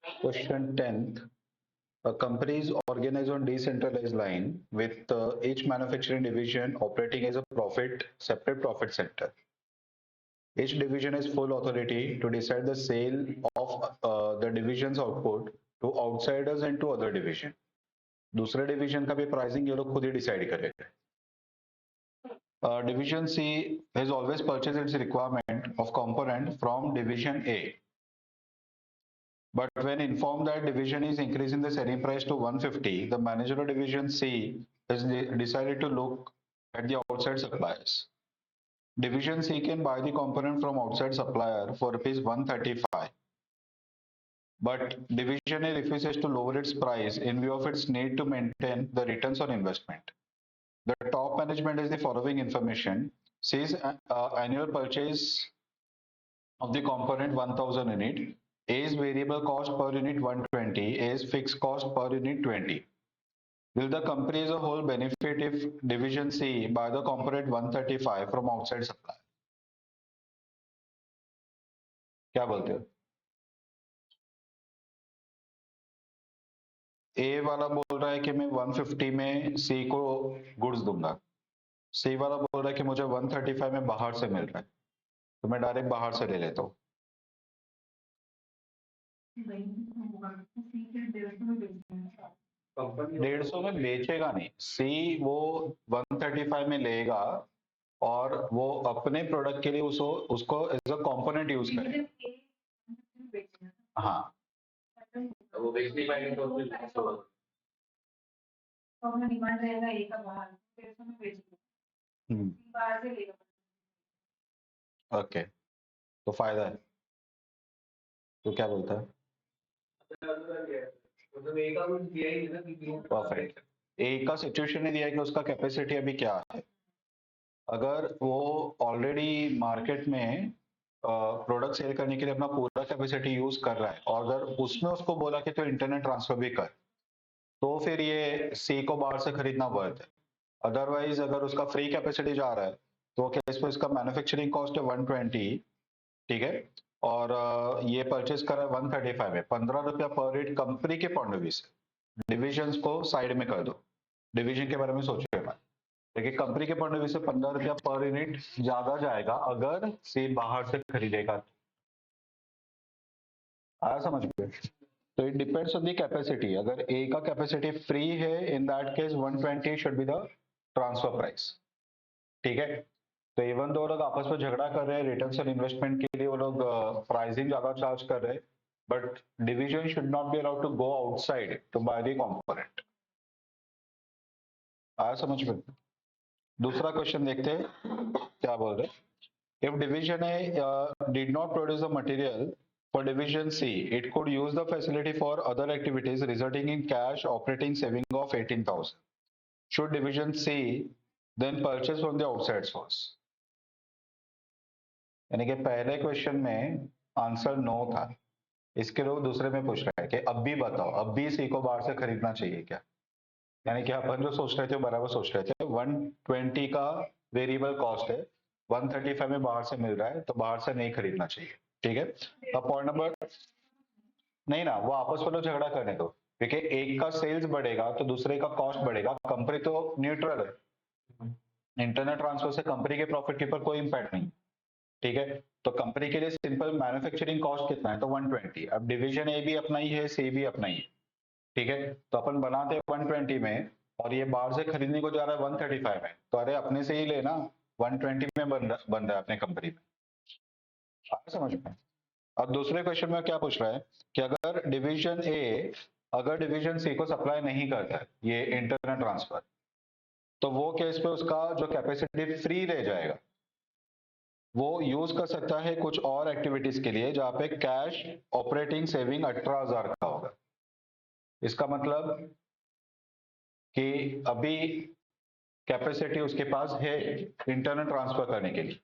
Question 10th. A company is organized on decentralized line with each manufacturing division operating as a separate profit center. Each division has full authority to decide the sale of the division's output to outsiders and to other division. दूसरे division का भी pricing ये लोग खुद ही decide करेंगे. Division C has always purchased its requirement of component from division A. But when informed that division is increasing the selling price to 150, the manager of division C has decided to look at the outside suppliers. Division C can buy the component from outside supplier for rupees 135. But division A refuses to lower its price in view of its need to maintain the returns on investment. The top management has the following information: C's annual purchase of the component 1000 unit, A's variable cost per unit 120, A's fixed cost per unit 20. Will the company as a whole benefit if division C buy the component 135 from outside supplier? क्या बोलते हो? ए वाला बोल रहा है कि मैं 150 में सी को गुड्स दूंगा. सी वाला बोल रहा है कि मुझे 135 में बाहर से मिल रहा है, तो मैं डायरेक्ट बाहर से ले लेता हूँ. 150 में बेचेगा नहीं. सी वो 135 में लेगा और वो अपने प्रोडक्ट के लिए उसको एज अ कंपोनेंट यूज करे. हाँ, वो बेच नहीं पाएंगे तो अपना डिमांड रहेगा एक का बाहर, फिर उसमें बेचेगा. बाहर से लेगा. ओके, तो फायदा है. तो क्या बोलता है? परफेक्ट. एक का सिचुएशन ने दिया है कि उसका कैपेसिटी अभी क्या है. अगर वो ऑलरेडी मार्केट में प्रोडक्ट सेल करने के लिए अपना पूरा कैपेसिटी यूज कर रहा है और अगर उसमें उसको बोला कि तो इंटरनेट ट्रांसफर भी कर, तो फिर ये सी को बाहर से खरीदना वर्थ है. अदरवाइज अगर उसका फ्री कैपेसिटी जा रहा है तो केस पे इसका मैन्युफैक्चरिंग कॉस्ट है 120, ठीक है, और ये परचेज कर रहा है 135 में. 15 रुपया पर यूनिट कंपनी के पॉइंट ऑफ व्यू से. डिविजन्स को साइड में कर दो, डिवीजन के बारे में सोचो मत. देखिए कंपनी के पॉइंट ऑफ व्यू से 15 रुपया पर यूनिट ज्यादा जाएगा अगर से बाहर से खरीदेगा. आया समझ में? तो it depends on the capacity. अगर ए का कैपेसिटी फ्री है, in that case 120 should be the transfer price. ठीक है. तो इवन दो लोग आपस में झगड़ा कर रहे हैं रिटर्न्स ऑन इन्वेस्टमेंट के लिए, वो लोग प्राइसिंग ज्यादा चार्ज कर रहे हैं, but division should not be allowed to go outside to buy the component. आया समझ में? दूसरा क्वेश्चन देखते हैं क्या बोल रहे. If division A did not produce the material for division C, it could use the facility for other activities resulting in cash operating saving of 18,000. Should division C then purchase from the outside source? यानी कि पहले question में answer no था, इसके लोग दूसरे में पूछ रहे हैं कि अब भी बताओ, अब भी सी को बाहर से खरीदना चाहिए क्या. यानी कि अपन जो सोच रहे थे बराबर सोच रहे थे. 120 का वेरिएबल कॉस्ट है, 135 में बाहर से मिल रहा है, तो बाहर से नहीं खरीदना चाहिए. ठीक है. अब पॉइंट नंबर नहीं ना, वो आपस में तो झगड़ा करने दो, क्योंकि एक का सेल्स बढ़ेगा तो दूसरे का कॉस्ट बढ़ेगा. कंपनी तो न्यूट्रल है, इंटरनेट ट्रांसफर से कंपनी के प्रॉफिट के ऊपर कोई इंपैक्ट नहीं. ठीक है. तो कंपनी के लिए सिंपल मैन्युफैक्चरिंग कॉस्ट कितना है, तो 120. अब डिवीजन ए भी अपना ही है, सी भी अपना ही है. ठीक है. तो अपन बनाते हैं 120 में और ये बाहर से खरीदने को जा रहा है 135 में, तो अरे अपने से ही लेना, 120 में बन रहा है अपने कंपनी में. समझ में? अब दूसरे क्वेश्चन में क्या पूछ रहा है कि अगर डिवीजन सी को सप्लाई नहीं करता है ये इंटरनेट ट्रांसफर, तो वो केस पे उसका जो कैपेसिटी फ्री रह जाएगा वो यूज कर सकता है कुछ और एक्टिविटीज के लिए जहां पे कैश ऑपरेटिंग सेविंग 18,000 का होगा. इसका मतलब कि अभी कैपेसिटी उसके पास है इंटरनेट ट्रांसफर करने के लिए,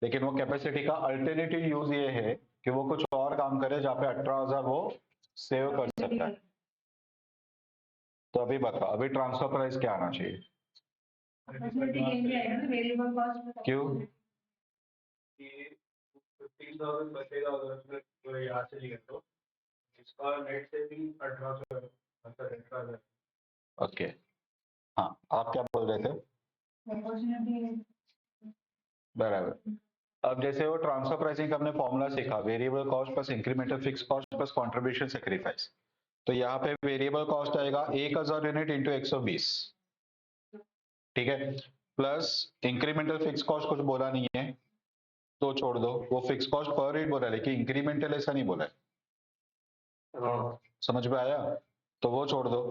लेकिन वो कैपेसिटी का अल्टरनेटिव यूज ये है कि वो कुछ और काम करे जहां पे 18,000 वो सेव कर सकता है. तो अभी बताओ, अभी ट्रांसफर प्राइस क्या आना चाहिए? क्यों? 15,000 बचेगा अगर यहाँ से लेंगे तो इसका नेट सेविंग 1800 मतलब 18,000। ओके, हाँ आप क्या बोल रहे थे? बराबर। अब जैसे वो ट्रांसफर प्राइसिंग का हमने फॉर्मूला सीखा, variable cost plus incremental fix cost plus contribution sacrifice. तो यहाँ पे वेरिएबल कॉस्ट आएगा 1000 यूनिट इंटू 120, ठीक है, प्लस इंक्रीमेंटल फिक्स कॉस्ट कुछ बोला नहीं है तो छोड़ दो, वो फिक्स कॉस्ट पर यूनिट बोला है लेकिन इंक्रीमेंटल ऐसा नहीं बोला है, समझ में आया? तो वो छोड़ दो,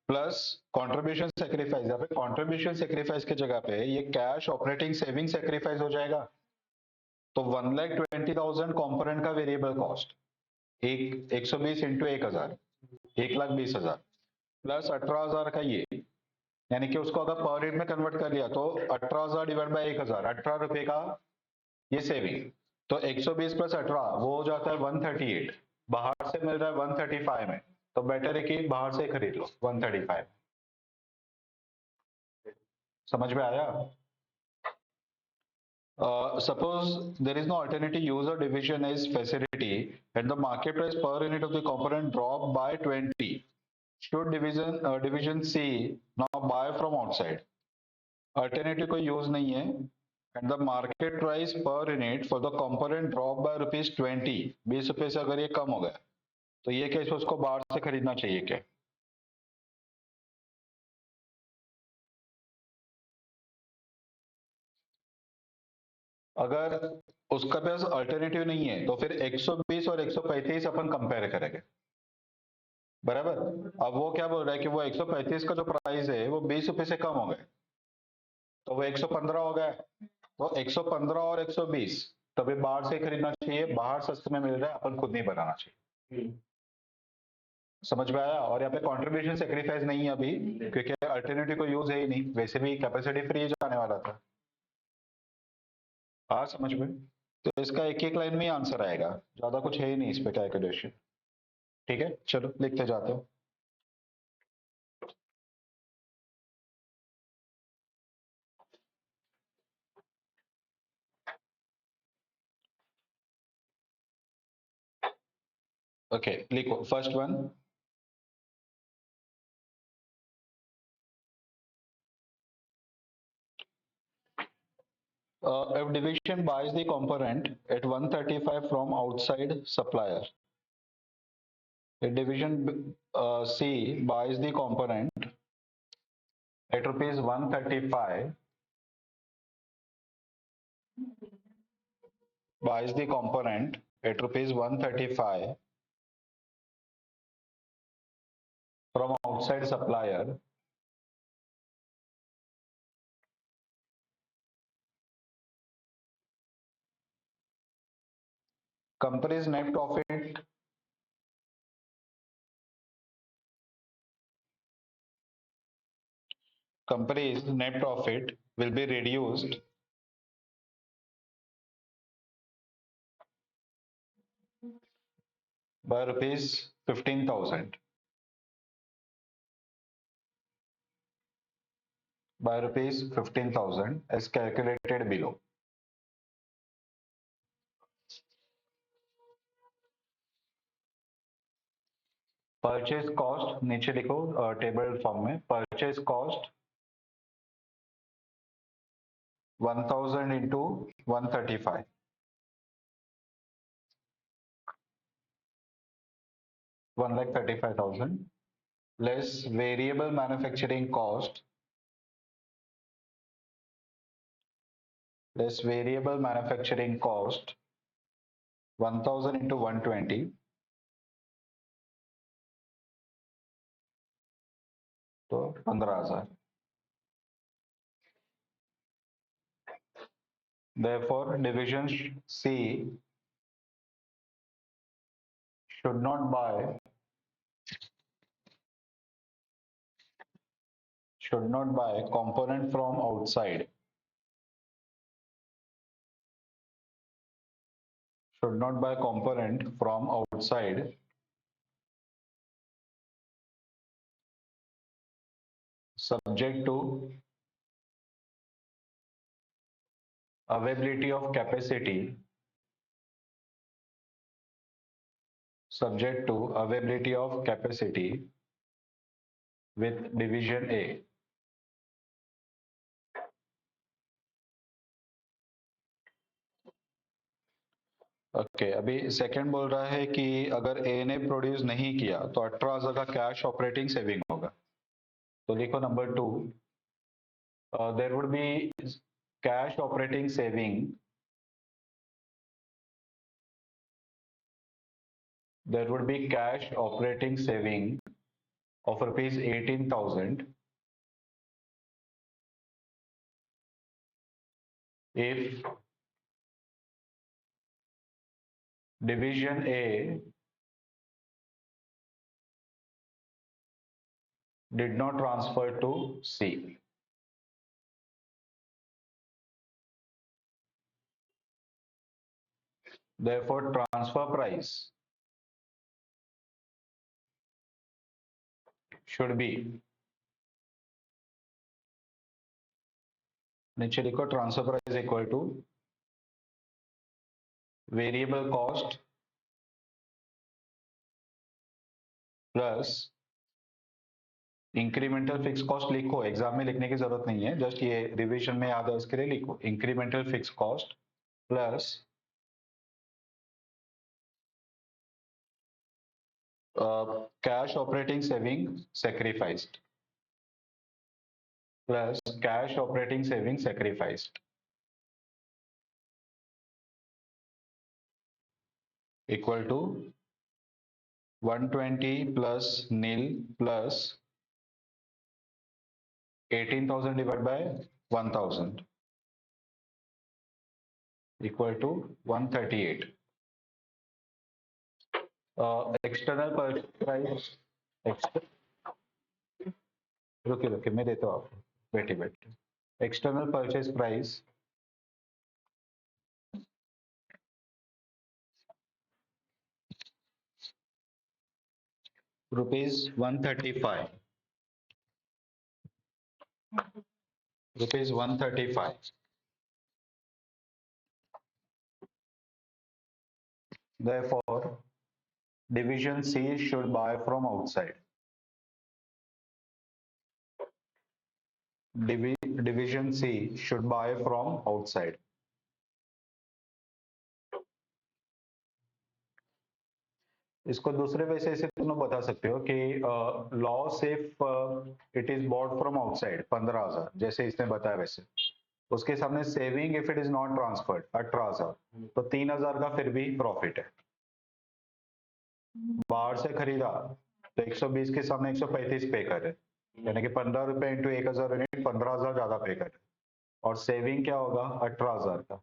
प्लस कंट्रीब्यूशन सेक्रीफाइस। यहाँ पे कंट्रीब्यूशन सेक्रीफाइस की जगह पे ये कैश ऑपरेटिंग सेविंग सेक्रीफाइस हो जाएगा। तो 1,20,000 कंपोनेंट का वेरिएबल कॉस्ट, एक 120 इंटू 1000, 1,20,000 प्लस 18,000 का ये, यानी कि उसको अगर पर यूनिट में कन्वर्ट कर लिया तो 18,000 डिवाइड बाई 1000, 18 रुपए का ये सेविंग। तो 120 प्लस 18 वो हो जाता है 138, बाहर से मिल रहा है 135 में, तो बेटर है कि बाहर से खरीद लो 135। समझ में आया? Suppose there is no alternative use or division as facility and the market price per unit of the component drop by 20. Should division C now buy from outside? Alternative कोई use नहीं है and the market price per unit for the component drop by ₹20, 20 रुपए से अगर ये कम हो गया तो ये केस उसको बाहर से खरीदना चाहिए क्या? अगर उसका पास अल्टरनेटिव नहीं है तो फिर 120 और 135 अपन कंपेयर करेंगे, बराबर। अब वो क्या बोल रहा है कि वो 135 का जो प्राइस है वो 20 रुपए से कम हो गया, तो वो 115 हो गया। तो 115 और 120 तभी बाहर से खरीदना चाहिए, बाहर सस्ते में मिल रहा है, अपन खुद नहीं बनाना चाहिए। समझ में आया? और यहाँ पे कंट्रीब्यूशन सेक्रीफाइस नहीं है अभी क्योंकि अल्टरनेटिव को यूज है ही नहीं, वैसे भी कैपेसिटी फ्री जाने वाला था। हाँ समझ में। तो इसका एक एक लाइन में ही आंसर आएगा, ज्यादा कुछ है ही नहीं इस पे कैलकुलेशन। ठीक है, चलो लिखते जाते हो। ओके लिखो first one. If division buys the component at 135 from outside supplier, if division C buys the component at rupees 135, buys the component at rupees 135 from outside supplier, company's net profit will be reduced by rupees 15,000, by rupees 15,000 as calculated below. Purchase cost नीचे लिखो table form में, purchase cost 1000 into 135, 1,35,000 less variable manufacturing cost, less variable manufacturing cost 1000 into 120, तो 15,000। Therefore, division C should not buy component from outside, should not buy component from outside subject to availability of capacity subject to availability of capacity with division A. Okay अभी second बोल रहा है कि अगर ए ने produce नहीं किया तो 18,000 का कैश ऑपरेटिंग सेविंग होगा। तो लिखो number 2, there would be cash operating saving, there would be cash operating saving of rupees 18,000 if division A did not transfer to C. Therefore, transfer price should be, नीचे लिखो transfer price equal two variable cost plus incremental fix cost. लिखो, exam में लिखने की जरूरत नहीं है, just ये रिवीजन में याद है उसके लिए लिखो। Incremental fix cost plus cash operating saving sacrificed plus cash operating saving sacrificed equal to 120 plus nil plus 18,000 divided by 1,000 equal to 138. External price, रुकिए मैं देता हूँ आपको, बैठे external purchase price ₹135, ₹135. Therefore, division C should buy from outside. Division C should buy from outside. इसको दूसरे वैसे से तुम लोग बता सकते हो कि loss if it is bought from outside 15,000, जैसे इसने बताया वैसे। उसके सामने saving if it is not transferred 18,000, तो 3,000 का फिर भी प्रॉफिट है। बाहर से खरीदा तो 120 के सामने 135 पे करे, यानी कि 15 रुपए इंटू 1,000 यूनिट 15,000 ज्यादा पे करे, और सेविंग क्या होगा 18,000 का,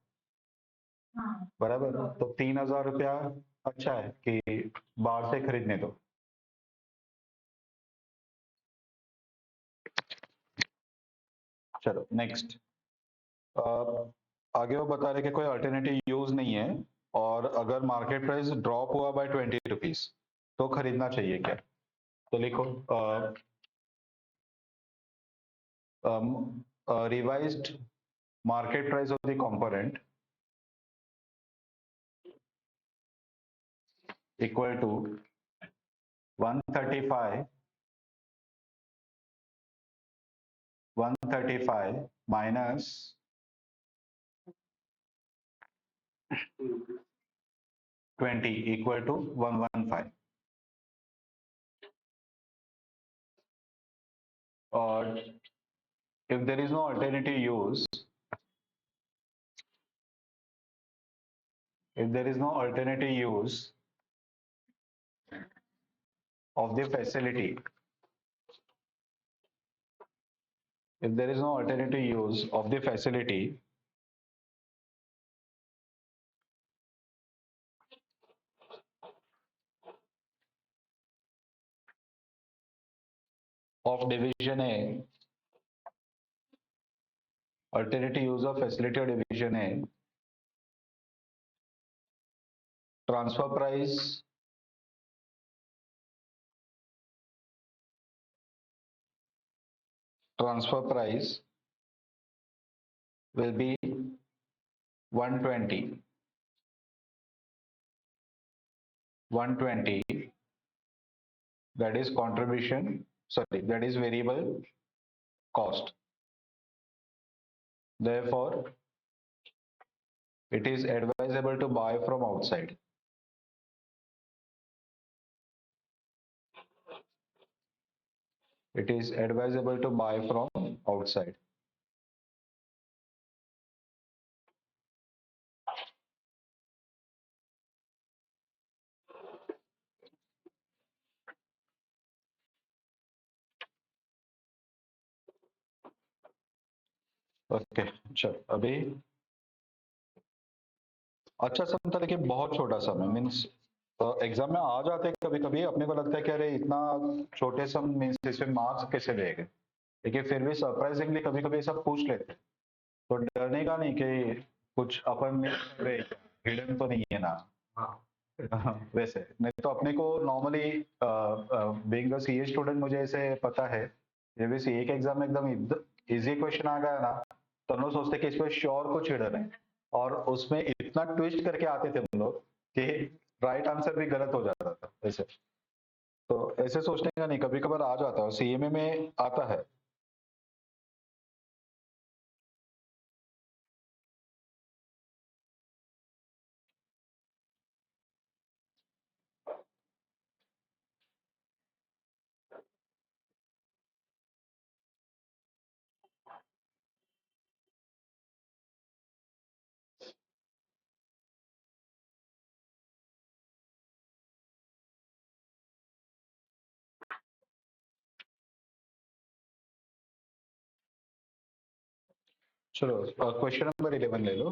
बराबर। तो 3,000 रुपया अच्छा है कि बाहर से खरीदने दो। चलो नेक्स्ट, आगे वो बता रहे कि कोई अल्टरनेटिव यूज नहीं है और अगर मार्केट प्राइस ड्रॉप हुआ बाय 20 रुपीज तो खरीदना चाहिए क्या। तो लिखो revised market price of the component equal to 135 minus 20 equal to 115. Or if there is no alternative use, of the facility, if there is no alternative use of the facility, of division A, alternative use of facility of division A, transfer price will be 120 120, that is contribution, sorry, that is variable cost. Therefore, it is advisable to buy from outside. It is advisable to buy from outside. Okay, चल अभी अच्छा सम था, लेकिन बहुत छोटा सम है। Means exam में आ जाते कभी कभी, अपने को लगता है कि अरे इतना छोटे सम मीन्स इसमें मार्क्स कैसे देंगे, लेकिन फिर भी सरप्राइजिंगली कभी कभी सब पूछ लेते हैं। तो डरने का नहीं कि कुछ अपन हिडन तो नहीं है ना। हाँ वैसे नहीं तो अपने को normally being a CA student मुझे ऐसे पता है, ये भी सीए के एग्जाम में एकदम इजी क्वेश्चन आ गया ना, तो हम लोग सोचते कि इसमें श्योर कुछ हिडन है, और उसमें इतना ट्विस्ट करके आते थे हम लोग कि राइट आंसर भी गलत हो जाता था ऐसे। तो ऐसे सोचने का नहीं, कभी कभार आ जाता है, सीएमए में आता है। चलो क्वेश्चन नंबर 11 ले लो।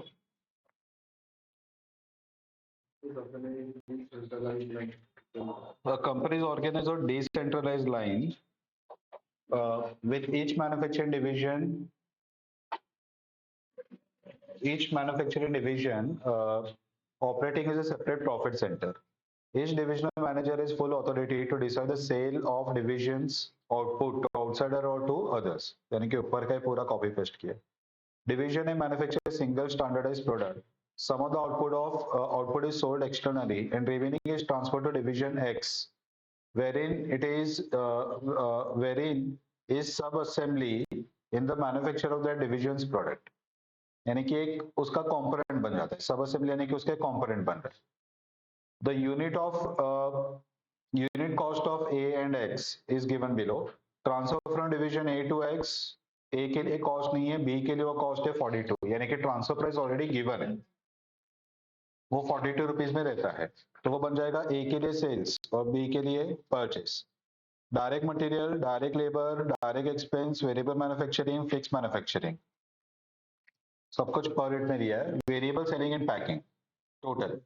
A company is organized on decentralized line with each manufacturing division operating as a separate profit center. Each divisional manager has full authority to decide the sale of division's output to outsider or to others. यानी कि ऊपर का ही पूरा copy paste किया। Division A manufactures a single standardized product. Some of the output is sold externally, and remaining is transferred to Division X, wherein is sub-assembly in the manufacture of that division's product. यानी कि एक उसका component बन जाता है, sub-assembly यानी कि उसके component बन रहे हैं। The unit cost of A and X is given below. Transfer from division A to X, A के लिए कॉस्ट नहीं है, B के लिए वो कॉस्ट है 42, यानी कि ट्रांसफर प्राइस ऑलरेडी गिवन है, वो 42 रुपीज में रहता है, तो वो बन जाएगा A के लिए सेल्स और B के लिए purchase. Direct material, direct labour, direct expense, variable manufacturing, fix manufacturing, सब कुछ पर यूनिट में दिया है। Variable selling and packing total.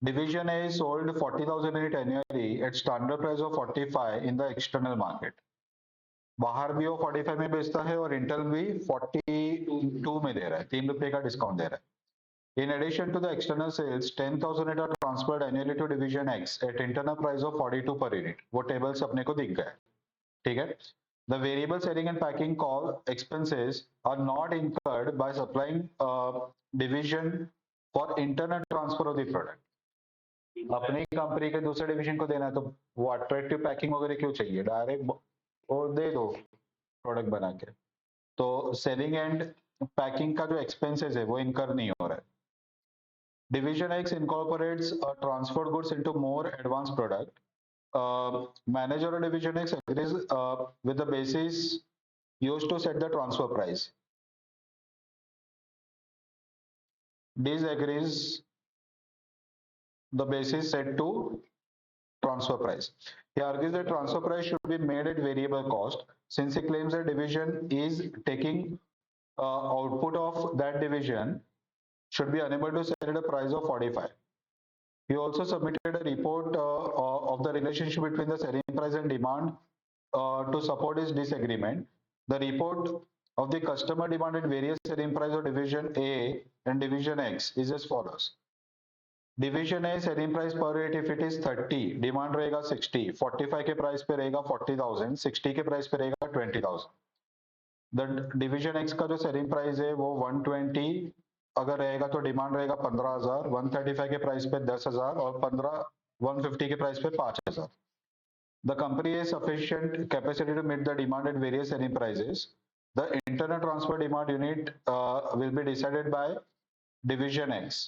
Division A sold 40,000 unit annually at standard price of 45 in the external market. बाहर भी वो 45 में बेचता है और इंटरनल भी 42 में दे रहा है, 3 रुपए का डिस्काउंट दे रहा है। In addition to the external sales, 10,000 units are transferred annually to Division X at internal price of 42 per unit. वो टेबल से अपने को दिख गया, ठीक है। The variable selling and packing expenses are not incurred by supplying division for internal transfer of the product. अपनी company के दूसरे डिवीजन को देना है, तो वो अट्रैक्टिव पैकिंग वगैरह क्यों चाहिए, डायरेक्ट वो दे दो प्रोडक्ट बना के। तो सेलिंग एंड पैकिंग का जो एक्सपेंसेस है वो इनकर नहीं हो रहा है। Division x incorporates transferred goods into more advance product. Manager of division X agrees with the basis used to set the transfer price. Disagrees the basis set to transfer price. He argues that transfer price should be made at variable cost, since he claims that division is taking output of that division should be unable to sell at a price of 45. He also submitted a report of the relationship between the selling price and demand to support his disagreement. The report of the customer demanded various selling price of division A and division X is as follows. Division है selling price पर rate if it is 30, demand रहेगा 60, 45 के price पे रहेगा 40,000, 60 के price पे रहेगा 20,000। The division x का जो सेलिंग प्राइस है वो 120 अगर रहेगा तो डिमांड रहेगा 15,000, 135 के प्राइस पे 10,000 और 150 के प्राइस पे 5000. The company has sufficient capacity to meet the demand at various selling prices. The internal transfer demand unit will be decided by division X.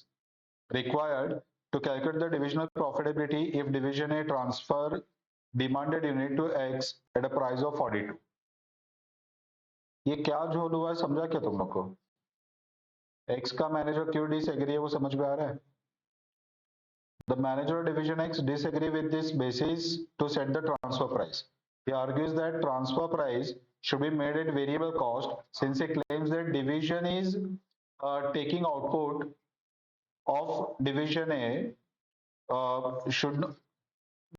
Required to calculate the divisional profitability if division A transfer demanded unit to X at a price of 42. ये क्या झोल हुआ है, समझा क्या तुम लोग को? X का मैनेजर क्यों डिसएग्री है वो समझ में आ रहा है? The manager of division X disagree with this basis to set the transfer price. He argues that transfer price should be made at variable cost since he claims that division is taking output of division A should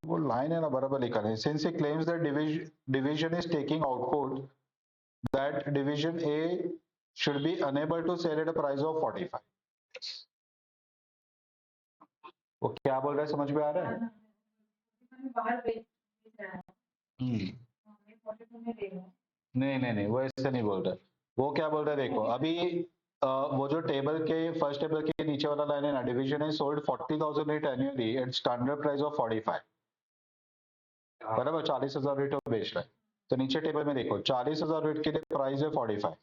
वो line है ना बराबर लिखा है. Since he claims that division is taking output that division A should be unable to sell at a price of 45. वो क्या बोल रहा है समझ में आ रहा है? बाहर बेच रहा है, नहीं वो ऐसे नहीं बोल रहा. वो क्या बोल रहा है देखो, अभी वो जो टेबल के फर्स्ट टेबल के नीचे वाला लाइन है ना, डिवीजन है sold 40,000 unit annually at standard price of 45, बराबर 40,000 यूनिट बेच रहा है. तो नीचे टेबल में देखो 40,000 यूनिट के लिए प्राइस है 45,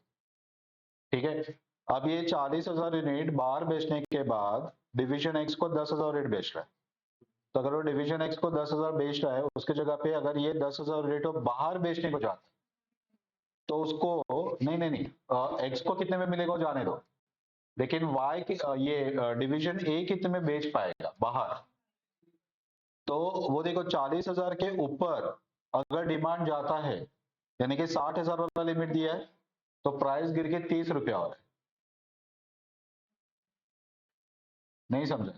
ठीक है. अब ये 40,000 यूनिट बाहर बेचने के बाद डिवीजन एक्स को 10,000 यूनिट बेच रहा है. तो अगर वो डिवीजन एक्स को 10,000 बेच रहा है, उसके जगह पे अगर ये 10,000 यूनिट बाहर बेचने को जाता है तो उसको नहीं एक्स को कितने में मिलेगा जाने दो, लेकिन वाई ये डिवीजन ए कितने में बेच पाएगा बाहर. तो वो देखो 40,000 के ऊपर अगर डिमांड जाता है, यानी कि 60,000 वाला लिमिट दिया है, तो प्राइस गिर के 30 रुपया हो रहा है. नहीं समझा?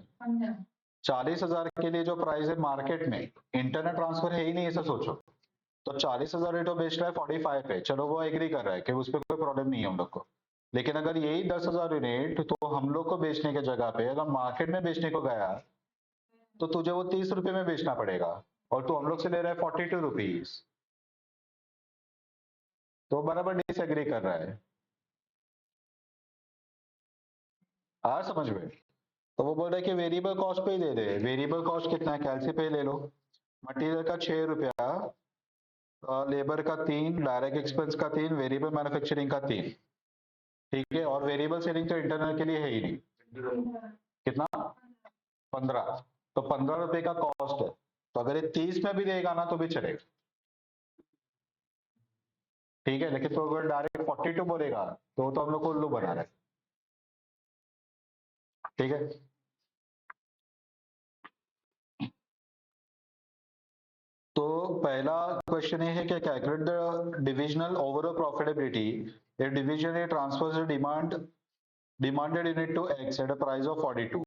40,000 के लिए जो प्राइस है मार्केट में, इंटरनेट ट्रांसफर है ही नहीं ऐसा सोचो. तो 40,000 रेट बेच रहा है 45 पे, चलो वो एग्री कर रहा है कि उस पर कोई प्रॉब्लम नहीं है हम लोग को. लेकिन अगर यही 10,000 यूनिट तो हम लोग को बेचने के जगह पे अगर मार्केट में बेचने को गया तो तुझे वो 30 रुपए में बेचना पड़ेगा और तू हम लोग से ले रहा है 42 रुपीज. तो बराबर डिसएग्री कर रहा है. आ समझ में? तो वो बोल रहा है कि वेरिएबल कॉस्ट पे ही दे दे. वेरिएबल कॉस्ट कितना है, कैलसी पे ले लो. मटेरियल का 6 रुपया, लेबर का 3, डायरेक्ट एक्सपेंस का 3, वेरिएबल मैन्युफैक्चरिंग का 3, ठीक है. और वेरिएबल सेलिंग तो इंटरनल के लिए है ही नहीं. कितना? 15. तो 15 रुपए का कॉस्ट है. तो अगर ये 30 में भी देगा ना तो भी चलेगा, ठीक है. लेकिन तो अगर डायरेक्ट 42 बोलेगा तो हम लोग को उल्लू बना रहे, ठीक है. तो पहला क्वेश्चन ये है कि calculate the divisional overall profitability if division A transfers the demanded unit to X at a price of 42.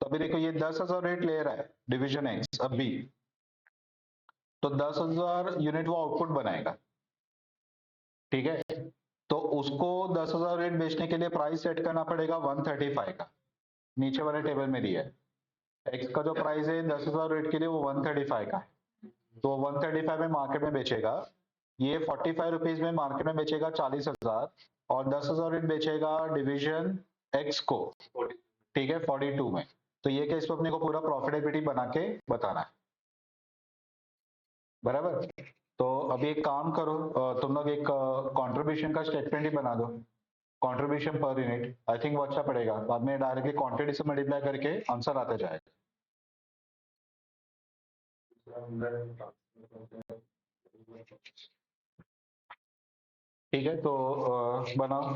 तो अभी देखो ये 10,000 रेट ले रहा है डिवीजन एक्स अभी, तो 10,000 यूनिट वो आउटपुट बनाएगा, ठीक है. तो उसको 10,000 रेट बेचने के लिए प्राइस सेट करना पड़ेगा 135 का, नीचे वाले टेबल में दिया है. एक्स का जो प्राइस है 10,000 रेट के लिए वो 135 का है. तो 135 में मार्केट में बेचेगा, ये 45 रुपीज में मार्केट में बेचेगा 40,000 और 10,000 रेट बेचेगा डिवीजन एक्स को, ठीक है, 42 में. तो ये केस में अपने को पूरा प्रॉफिटेबिलिटी बना के बताना है, बराबर. तो अभी एक काम करो, तुम लोग एक कंट्रीब्यूशन का स्टेटमेंट ही बना दो, contribution per unit. I think वो अच्छा पड़ेगा. बाद में डायरेक्टली क्वांटिटी से मल्टीप्लाई करके आंसर आता जाएगा. ठीक है. तो बनाओ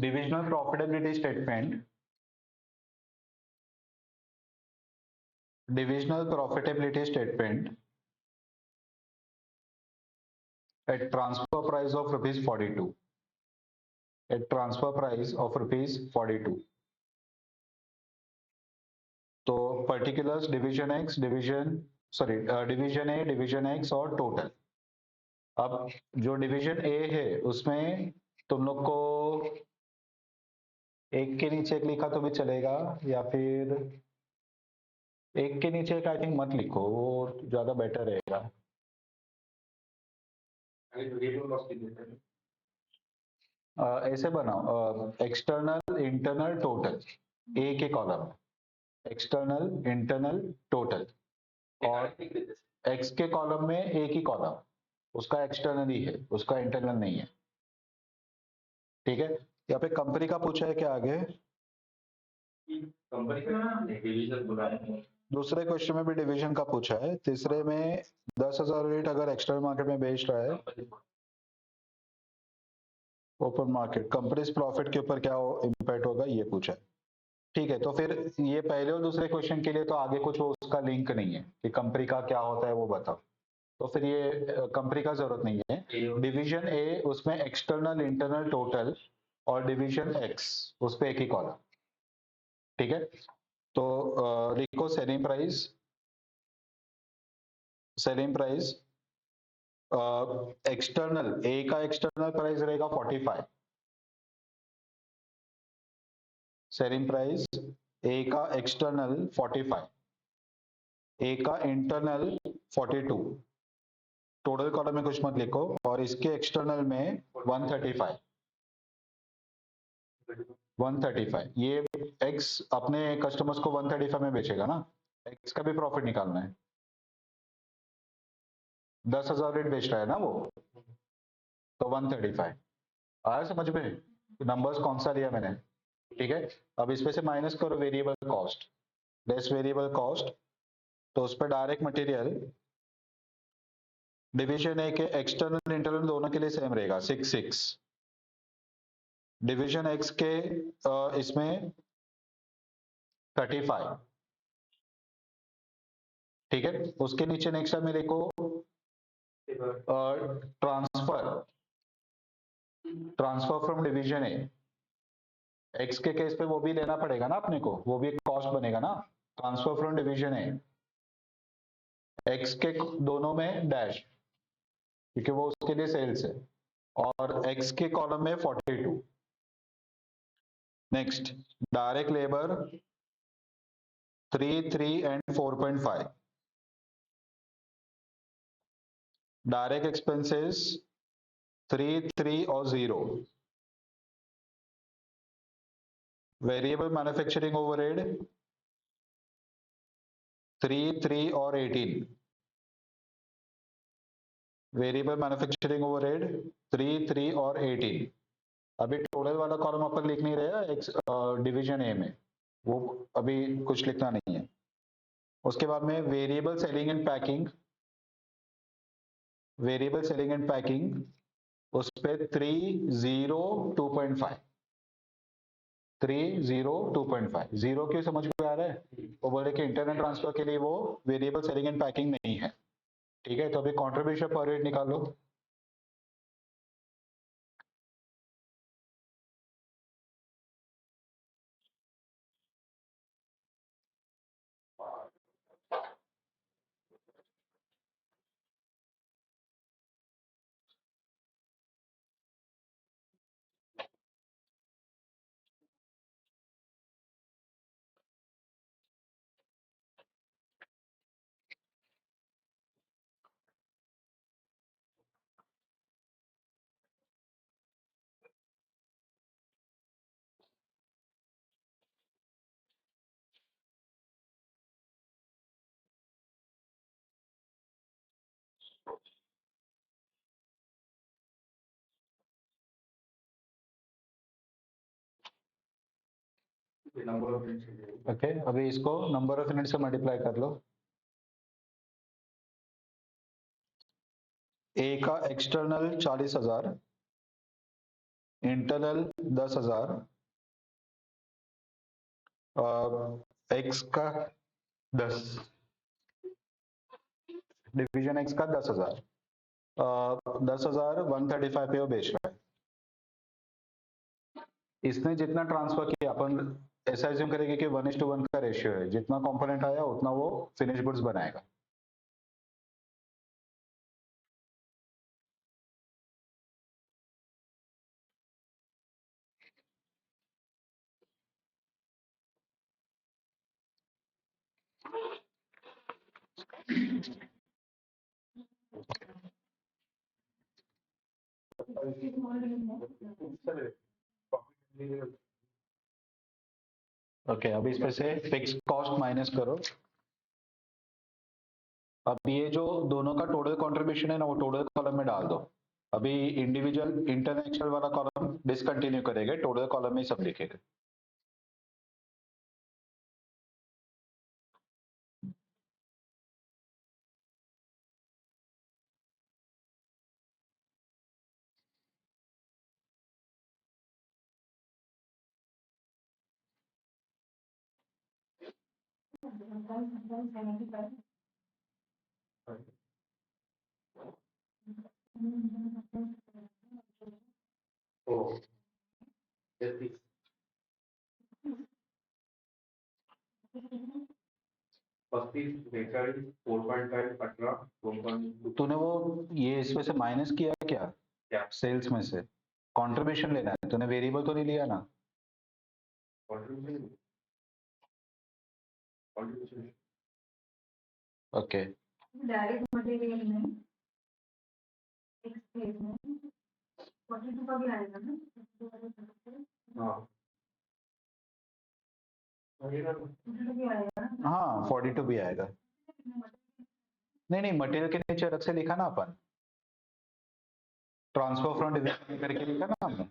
divisional profitability statement. Divisional profitability statement at transfer price of rupees 42. At transfer price of rupees 42. तो particulars division X, division A, division X और total. अब जो division A है उसमें तुम लोग को एक के नीचे एक लिखा तो भी चलेगा, या फिर एक के नीचे एक आई थिंक मत लिखो, वो ज्यादा बेटर रहेगा. ऐसे बनाओ एक्सटर्नल इंटरनल टोटल ए के कॉलम. External, internal, total. और एक्स के कॉलम में एक ही कॉलम, उसका एक्सटर्नल ही है, उसका इंटरनल नहीं है। ठीक है, यहाँ पे कंपनी का पूछा है क्या आगे? कंपनी का डिवीजन बोला है। दूसरे क्वेश्चन में भी डिवीजन का पूछा है। तीसरे में 10,000 यूनिट अगर एक्सटर्नल मार्केट में बेच रहा है, ओपन मार्केट, कंपनीज प्रॉफिट के ऊपर क्या इम्पैक्ट होगा, ये पूछा है। ठीक है, तो फिर ये पहले और दूसरे क्वेश्चन के लिए तो आगे कुछ वो उसका लिंक नहीं है कि कंपनी का क्या होता है वो बताओ, तो फिर ये कंपनी का जरूरत नहीं है। डिवीजन ए उसमें एक्सटर्नल, इंटरनल, टोटल, और डिवीजन एक्स उस पे एक ही कॉलम। ठीक है, तो लिखो selling price, selling price external A का एक्सटर्नल प्राइस रहेगा 45, सेलिंग प्राइस ए का एक्सटर्नल 45, ए का इंटरनल 42, टोटल कॉलम में कुछ मत लिखो, और इसके एक्सटर्नल में 135, 135। ये एक्स अपने कस्टमर्स को 135 में बेचेगा ना, एक्स का भी प्रॉफिट निकालना है। 10,000 रेट बेच रहा है ना वो, तो 135 आया समझ में? नंबर्स कौन सा लिया मैंने? ठीक है, अब इसमें से माइनस करो variable cost, less variable cost, तो उस पर डायरेक्ट मटेरियल डिवीजन ए के एक्सटर्नल इंटरनल दोनों के लिए सेम रहेगा 66, डिवीजन एक्स के इसमें 35। ठीक है, उसके नीचे नेक्स्ट में देखो transfer, transfer from division A, x के केस पे वो भी लेना पड़ेगा ना अपने को, वो भी एक कॉस्ट बनेगा ना। Transfer from division A, x के दोनों में डैश, क्योंकि वो उसके लिए सेल्स है, और एक्स के कॉलम में 42। Next direct labour 3, 3 and 4.5, direct expenses 3, 3 और 0, वेरिएबल मैन्युफैक्चरिंग ओवरहेड 3, 3 और 18, वेरिएबल मैन्युफैक्चरिंग ओवरहेड 3, 3 और 18। अभी टोटल वाला कॉलम अपन लिख नहीं रहे एक्स डिवीजन ए में, वो अभी कुछ लिखना नहीं है। उसके बाद में variable selling and packing, variable selling and packing उस पे 3, 0, 2.5, 3, 0, 2.5। जीरो क्यों समझ में आ रहा है? वो बोले कि इंटरनेट ट्रांसफर के लिए वो वेरिएबल सेलिंग एंड पैकिंग नहीं है। ठीक है, तो अभी कॉन्ट्रीब्यूशन पर रेट निकालो। Number of units. ओके, अभी इसको नंबर ऑफ यूनिट से मल्टीप्लाई कर लो। ए का एक्सटर्नल 40,000, इंटरनल 10,000, एक्स का 10, डिवीजन एक्स का 10,000, 10,000 135 पे वो बेच रहा है। इसने जितना ट्रांसफर किया, अपन ऐसा एज्यूम करेंगे कि 1:1 का रेशियो है, जितना कंपोनेंट आया उतना वो फिनिश गुड्स बनाएगा। सर ओके, अभी इसमें से फिक्स कॉस्ट माइनस करो। अब ये जो दोनों का टोटल कंट्रीब्यूशन है ना, वो टोटल कॉलम में डाल दो। अभी इंडिविजुअल इंटरनेशनल वाला कॉलम डिसकंटिन्यू करेंगे, टोटल कॉलम में ही सब लिखेंगे। ओ, जैसे 35, 42, 4.5, 18, 4.2 तूने वो ये इसमें से माइनस किया क्या? क्या सेल्स में से कंट्रीब्यूशन लेना है, तूने वेरिएबल तो नहीं लिया ना? Contribution contribution okay, direct material में एक स्पेस में 42 का भी आएगा ना? 42 वाले तरफ से हाँ वही ना 42 भी आएगा ना? हाँ 42 भी आएगा। नहीं नहीं, मटेरियल के नीचे अलग से लिखा ना अपन, ट्रांसफर फ्रॉम डिविजन करके लिखा ना हमने।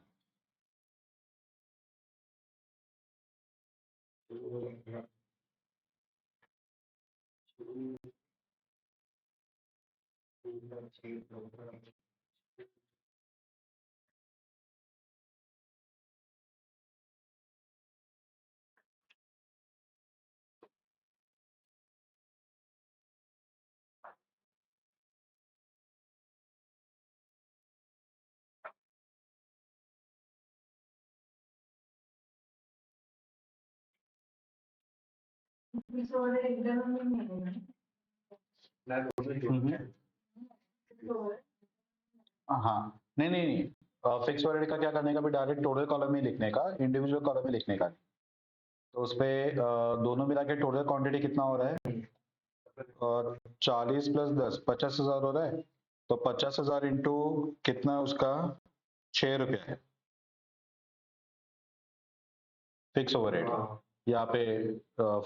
फिक्स ओवर एकदम में नहीं आएगा। फिक्स ओवर हाँ नहीं नहीं नहीं, फिक्स वैल्यू का क्या करने का, भी डायरेक्ट टोटल कॉलम में लिखने का, इंडिविजुअल कॉलम में लिखने का नहीं। तो उस पे दोनों मिला के टोटल क्वांटिटी कितना हो रहा है? 40 + 10 50,000 हो रहा है। तो 50,000 इंटू कितना है उसका, 6 रुपया है फिक्स ओवरहेड यहाँ पे,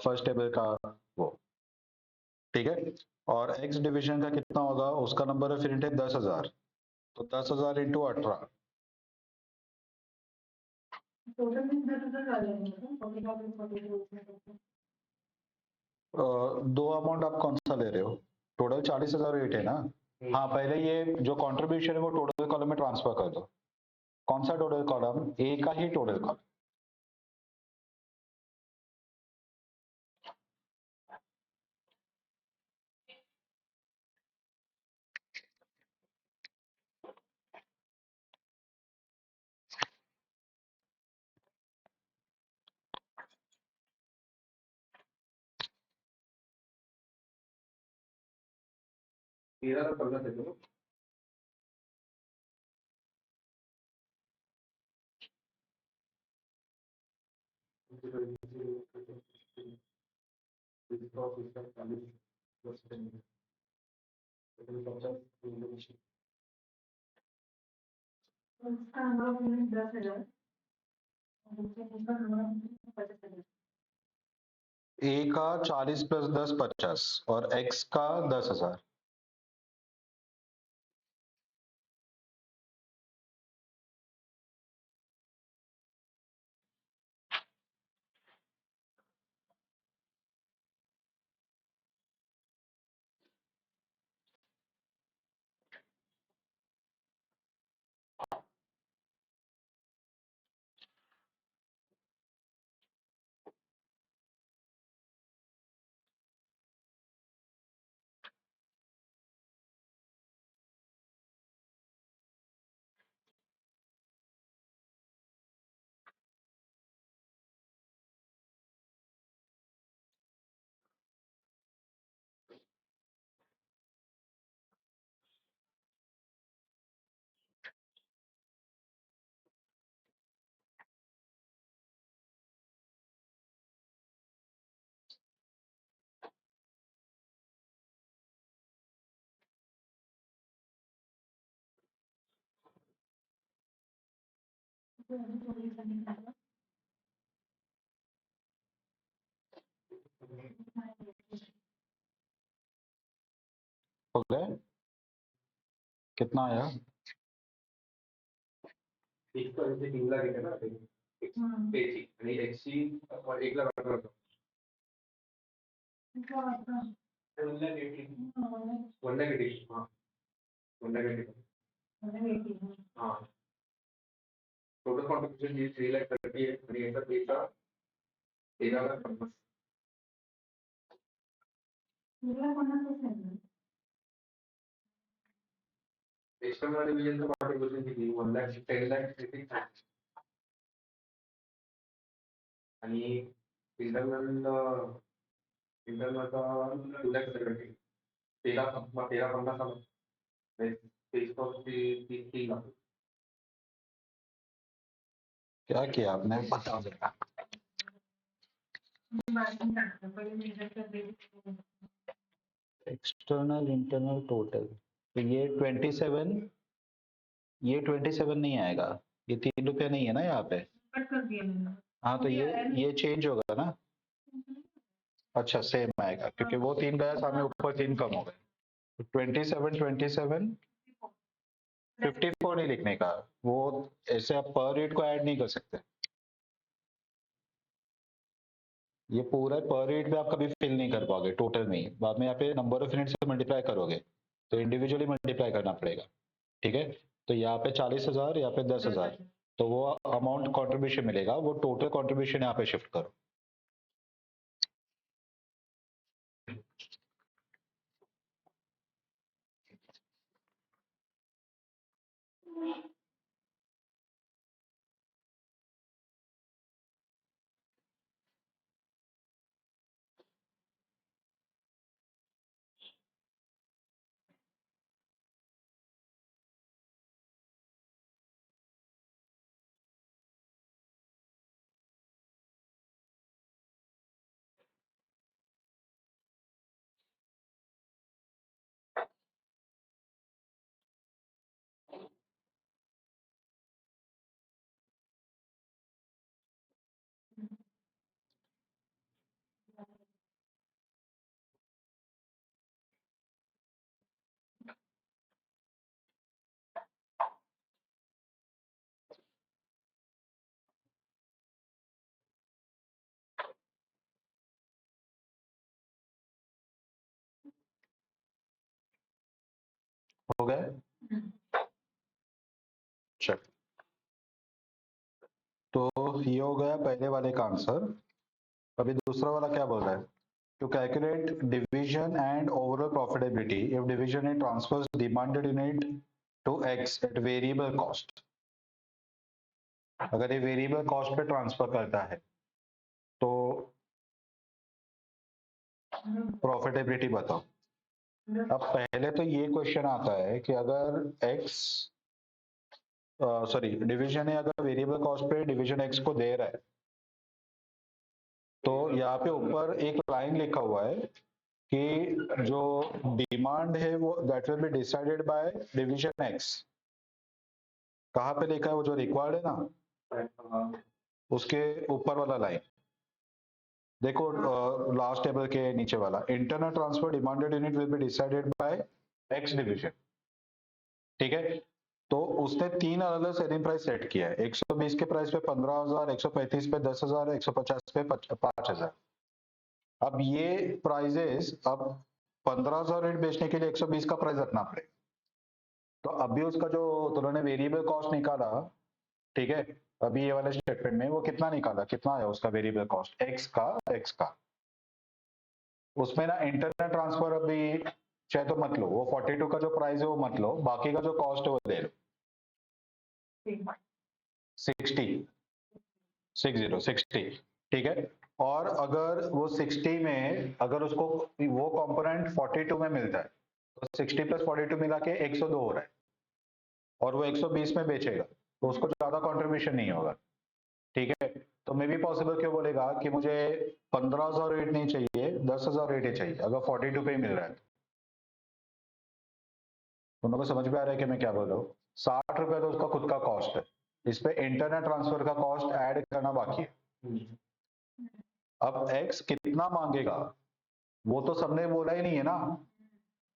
फर्स्ट टेबल का वो, ठीक है। और एक्स डिवीजन का कितना होगा, उसका नंबर है फिर 10,000, तो 10,000 इंटू 18। टोटल में 10,000 आ जाएंगे ना? 45 42 उसमें दो अमाउंट आप कौन सा ले रहे हो? टोटल 40,000 वेट है ना। हाँ, पहले ये जो कंट्रीब्यूशन है वो टोटल कॉलम में ट्रांसफर कर दो। कौन सा टोटल कॉलम? ए का ही टोटल कॉलम। तेरा तो पल्ला दे दो उसका नंबर ऑफ यूनिट 10,000 और दूसरा नंबर ऑफ यूनिट 50,000। ए का 40 + 10 50 और एक्स का 10,000। तो अभी थोड़ी करने का हो गए? कितना आया? एक तो ऐसे 3 लाख है ना पेची आणि एक्सची 1 लाख 18 1 लाख 80 हाँ 1 लाख 80 हाँ टोटल कॉन्ट्रीब्यूशन 3 लाख 30 है आणि याचा पेचा 13 लाख 50 एक्सटर्नल डिव्हिजनचं कॉन्ट्रीब्युशन किती 1 लाख 10 लाख आणि इंटरनलचा 2 लाख 70 13 50 आलं पेज कॉस्ट 3 लाख क्या किया आपने बताओ जरा। एक्सटर्नल इंटरनल टोटल तो ये 27 नहीं आएगा, ये 3 रुपया नहीं है ना यहाँ पे। हाँ तो ये चेंज होगा ना। अच्छा सेम आएगा क्योंकि वो 3 गया सामने, ऊपर 3 कम हो गए। 27 54 नहीं लिखने का, वो ऐसे आप पर यूनिट को ऐड नहीं कर सकते। ये पूरा पर यूनिट में आप कभी फिल नहीं कर पाओगे टोटल में ही, बाद में यहाँ पे नंबर ऑफ यूनिट से मल्टीप्लाई करोगे तो इंडिविजुअली मल्टीप्लाई करना पड़ेगा। ठीक है, तो यहाँ पे 40,000, यहाँ पे 10,000, तो वो अमाउंट कंट्रीब्यूशन मिलेगा, वो टोटल कंट्रीब्यूशन यहाँ पे शिफ्ट करो। हो गए? चल, तो ये हो गया पहले वाले का आंसर। अभी दूसरा वाला क्या बोल रहा है? To calculate division and overall profitability if division unit transfers demanded unit to X at variable cost। अगर ये वेरिएबल कॉस्ट पे ट्रांसफर करता है तो प्रॉफिटेबिलिटी बताओ। अब पहले तो ये क्वेश्चन आता है कि अगर X डिवीजन है, अगर वेरिएबल कॉस्ट पे डिवीजन X को दे रहा है तो यहाँ पे ऊपर एक लाइन लिखा हुआ है कि जो डिमांड है वो that will be decided by division x. कहाँ पे लिखा है? वो जो रिक्वायर्ड है ना उसके ऊपर वाला लाइन देखो, लास्ट टेबल के नीचे वाला, internal transfer demanded unit will be decided by x division. ठीक है, तो उसने 3 अलग अलग सेलिंग प्राइस सेट किया है। 120 के प्राइस पे 15,000, 135 पे 10,000, 150 पे 5,000। अब ये प्राइजेस, अब 15,000 यूनिट बेचने के लिए 120 का प्राइस रखना पड़ेगा। तो अभी उसका जो तुमने वेरिएबल कॉस्ट निकाला, ठीक है, अभी ये वाले स्टेटमेंट में वो कितना निकाला, कितना आया उसका वेरिएबल कॉस्ट एक्स का। उसमें ना इंटरनल ट्रांसफर अभी चाहे तो मत लो, वो 42 का जो प्राइस है वो मत लो, बाकी का जो कॉस्ट है वो दे लो 60। ठीक है, और अगर वो 60 में अगर उसको वो कंपोनेंट 42 में मिलता है तो 60 प्लस 42 मिला के 102 हो रहा है और वो 120 में बेचेगा तो उसको ज्यादा कंट्रीब्यूशन नहीं होगा। ठीक है, तो मे भी पॉसिबल क्यों बोलेगा कि मुझे 15,000 रेट नहीं चाहिए, 10,000 रेट ही चाहिए अगर 42 पे ही मिल रहा है। दोनों को समझ में आ रहा है कि मैं क्या बोल रहा हूँ? 60 रुपए तो उसका खुद का कॉस्ट है, इस पे इंटरनेट ट्रांसफर का कॉस्ट ऐड करना बाकी है। अब x कितना मांगेगा वो तो सबने बोला ही नहीं है ना,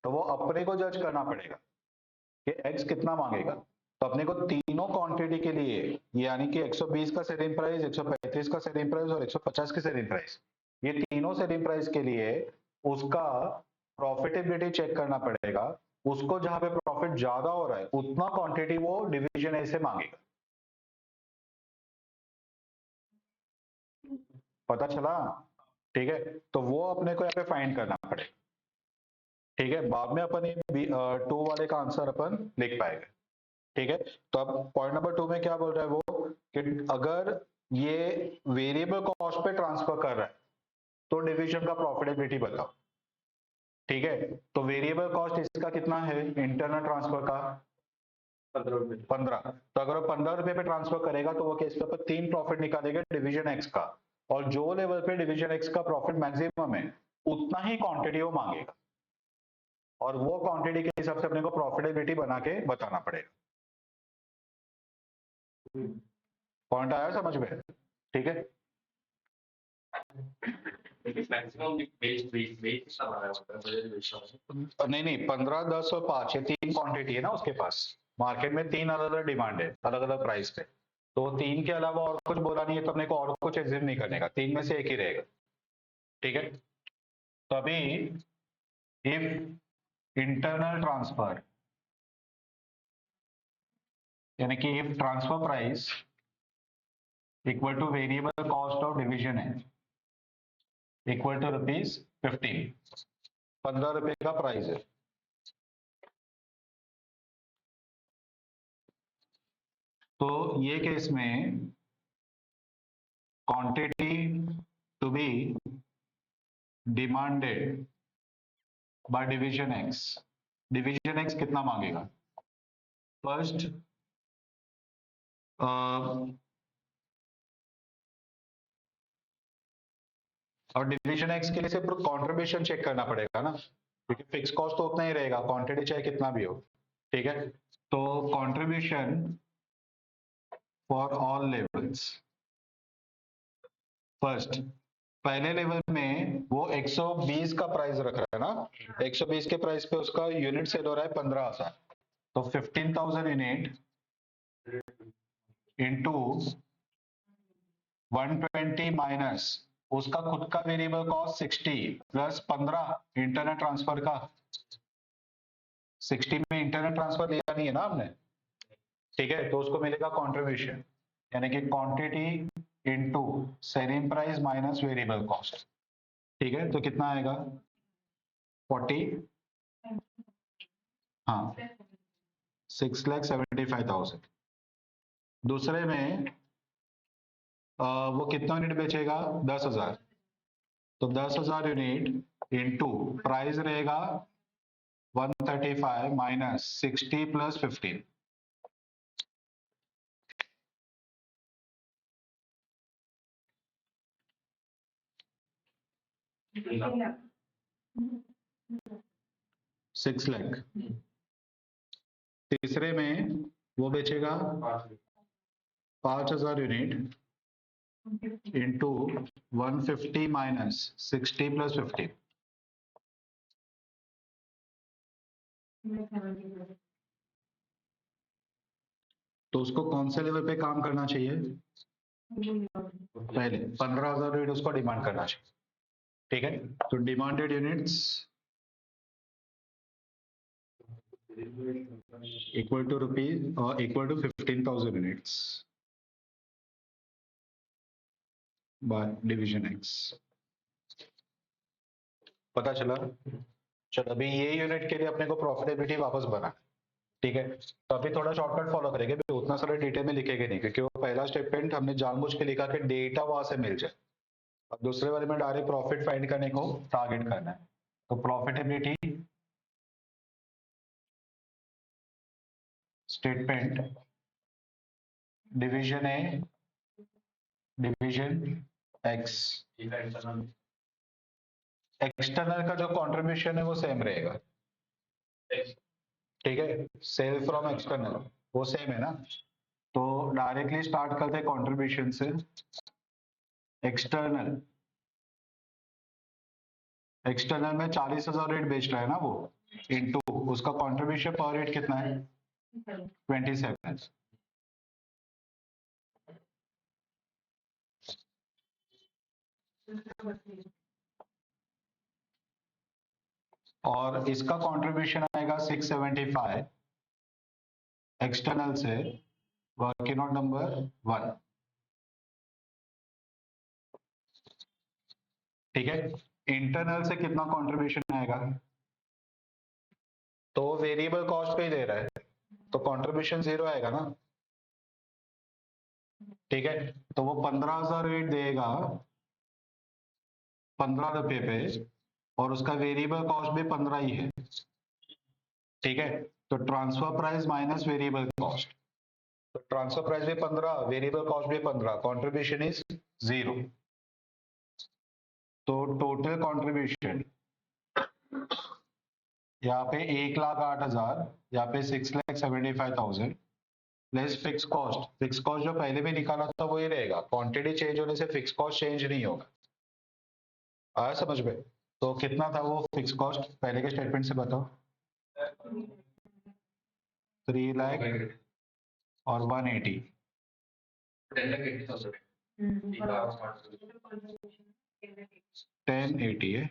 तो वो अपने को जज करना पड़ेगा कि x कितना मांगेगा। तो अपने को तीनों क्वांटिटी के लिए, यानी कि 120 का सेलिंग प्राइस, 135 का सेलिंग प्राइस और 150 की सेलिंग प्राइस, ये तीनों सेलिंग प्राइस के लिए उसका प्रॉफिटेबिलिटी चेक करना पड़ेगा। उसको जहां पे प्रॉफिट ज्यादा हो रहा है उतना क्वांटिटी वो डिवीजन ए से मांगेगा। पता चला? ठीक है, तो वो अपने को यहाँ पे फाइंड करना पड़ेगा। ठीक है, बाद में अपन ये 2 वाले का आंसर अपन लिख पाएंगे। ठीक है, तो अब पॉइंट नंबर 2 में क्या बोल रहा है वो, कि अगर ये वेरिएबल कॉस्ट पे ट्रांसफर कर रहा है तो डिवीजन का प्रॉफिटेबिलिटी बताओ। ठीक है, तो वेरिएबल कॉस्ट इसका कितना है इंटरनल ट्रांसफर का? 15। तो अगर वो 15 रुपए पे ट्रांसफर करेगा तो वो केस पे अपन 3 प्रॉफिट निकालेगा डिवीजन एक्स का, और जो लेवल पे डिवीजन एक्स का प्रॉफिट मैक्सिमम है उतना ही क्वांटिटी वो मांगेगा, और वो क्वांटिटी के हिसाब से अपने को प्रॉफिटेबिलिटी बना के बताना पड़ेगा। पॉइंट आया समझ में? ठीक है, नहीं 15, 10 और 5 ये 3 क्वांटिटी है ना उसके पास। मार्केट में 3 अलग अलग डिमांड है, अलग अलग प्राइस पे, तो 3 के अलावा और कुछ बोला नहीं है, तो अपने को और कुछ एग्जिम नहीं करने का, 3 में से एक ही रहेगा। ठीक है, तो अभी इफ इंटरनल ट्रांसफर, यानी कि if transfer price equal two variable cost of division है इक्वल टू ₹15, 15 रुपए का प्राइस है, तो ये केस में quantity to be demanded by division X, division X कितना मांगेगा? फर्स्ट और डिवीजन एक्स के लिए सिर्फ कंट्रीब्यूशन चेक करना पड़ेगा ना, क्योंकि फिक्स कॉस्ट तो उतना ही रहेगा क्वांटिटी चाहे कितना भी हो। ठीक है, तो contribution for all levels, first पहले लेवल में वो 120 का प्राइस रख रहा है ना, 120 के प्राइस पे उसका यूनिट सेल हो रहा है 15,000, तो 15,000 यूनिट इंटू 120 माइनस उसका खुद का variable cost 60 plus 15 internet transfer का, 60 में इंटरनेट ट्रांसफर लिया नहीं है ना आपने। ठीक है, तो उसको मिलेगा कंट्रीब्यूशन, यानी कि quantity into selling price minus variable cost. ठीक है, तो कितना आएगा? 40, हाँ 6,75,000। दूसरे में वो कितना यूनिट बेचेगा? 10,000, तो 10,000 यूनिट इनटू प्राइस रहेगा 135 माइनस 60 प्लस 15, सिक्स लाख। तीसरे में वो बेचेगा 5,000 यूनिट इंटू 150 माइनस 60 प्लस 15, तो उसको कौन से लेवल पे काम करना चाहिए? पहले 15,000 यूनिट उसको डिमांड करना चाहिए। ठीक है, तो demanded units equal to equal to 15,000 units by division X. पता चला? चलो अभी ये यूनिट के लिए अपने को प्रॉफिटेबिलिटी वापस बना। ठीक है, तो अभी थोड़ा शॉर्टकट फॉलो करेंगे, उतना सारे डिटेल में लिखेंगे नहीं, क्योंकि वो पहला स्टेटमेंट हमने जानबूझ के लिखा कि डेटा वहां से मिल जाए। अब दूसरे वाले में डायरेक्ट प्रॉफिट फाइंड करने को टारगेट करना है, तो profitability statement division A division x, external का जो कंट्रीब्यूशन है वो सेम रहेगा। ठीक है, सेल फ्रॉम एक्सटर्नल वो सेम है ना, तो डायरेक्टली स्टार्ट करते हैं कंट्रीब्यूशन से। एक्सटर्नल एक्सटर्नल में 40,000 यूनिट बेच रहा है ना वो, इनटू उसका कंट्रीब्यूशन पर यूनिट कितना है 27। और इसका कंट्रीब्यूशन आएगा 675 एक्सटर्नल से, वर्किंग नोट नंबर 1। ठीक है, इंटरनल से कितना कंट्रीब्यूशन आएगा, तो वेरिएबल कॉस्ट पे ही दे रहा है तो कंट्रीब्यूशन 0 आएगा ना। ठीक है, तो वो 15,000 यूनिट देगा 15 रुपए पे, और उसका वेरिएबल कॉस्ट भी 15 ही है। ठीक है, तो transfer price minus variable cost, तो ट्रांसफर प्राइस भी 15, वेरिएबल कॉस्ट भी 15, कंट्रीब्यूशन इज 0। तो टोटल कंट्रीब्यूशन यहाँ पे 1,08,000, यहाँ पे 6,75,000 plus fix cost. Fix cost जो पहले भी निकाला था वही रहेगा, क्वांटिटी चेंज होने से फिक्स कॉस्ट चेंज नहीं होगा। आया समझ में? तो कितना था वो फिक्स कॉस्ट पहले के स्टेटमेंट से बताओ। 3 लाख और 180, 1080 है।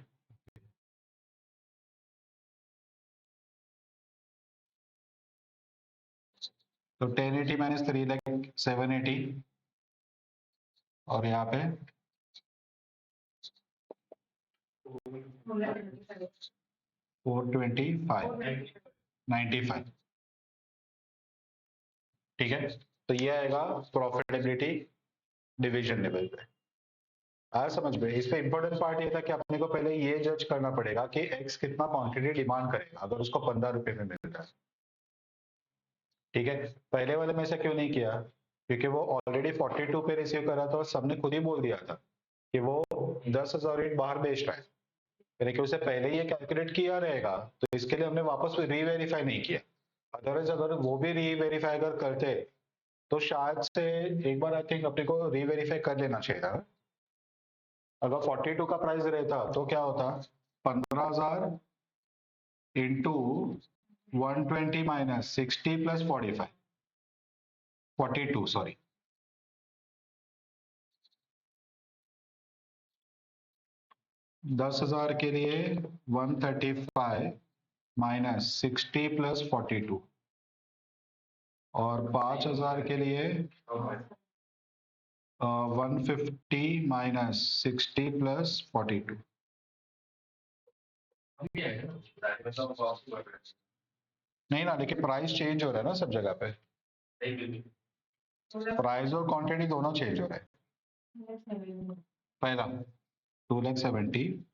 तो 1080 माइनस 3 लाख 780, और यहाँ पे 425 95। ठीक है, तो ये आएगा प्रॉफिटेबिलिटी डिवीजन लेवल पे। आया समझ में? इस पे इंपॉर्टेंट पार्ट ये था कि अपने को पहले ये जज करना पड़ेगा कि एक्स कितना क्वांटिटी डिमांड करेगा अगर उसको 15 रुपए में मिल रहा है। ठीक है, पहले वाले में से क्यों नहीं किया, क्योंकि वो ऑलरेडी 42 पे रिसीव करा था और सबने खुद ही बोल दिया था कि वो 10,000 यूनिट बाहर बेच रहा है, यानी कि उसे पहले ये कैलकुलेट किया रहेगा, तो इसके लिए हमने वापस रीवेरीफाई नहीं किया। अदरवाइज अगर वो भी रीवेरीफाई अगर करते तो शायद से एक बार आई थिंक अपने को रीवेरीफाई कर लेना चाहिए था। अगर 42 का प्राइस रहता तो क्या होता, 15,000 इंटू 120 माइनस 60 प्लस 45 42 सॉरी, 10,000 के लिए 135 माइनस 60 प्लस 42, और 5,000 के लिए 150 माइनस 60 प्लस 42। नहीं ना, लेकिन प्राइस चेंज हो रहा है ना सब जगह पे, प्राइस और क्वांटिटी दोनों चेंज हो रहा है। पहला 2,70,000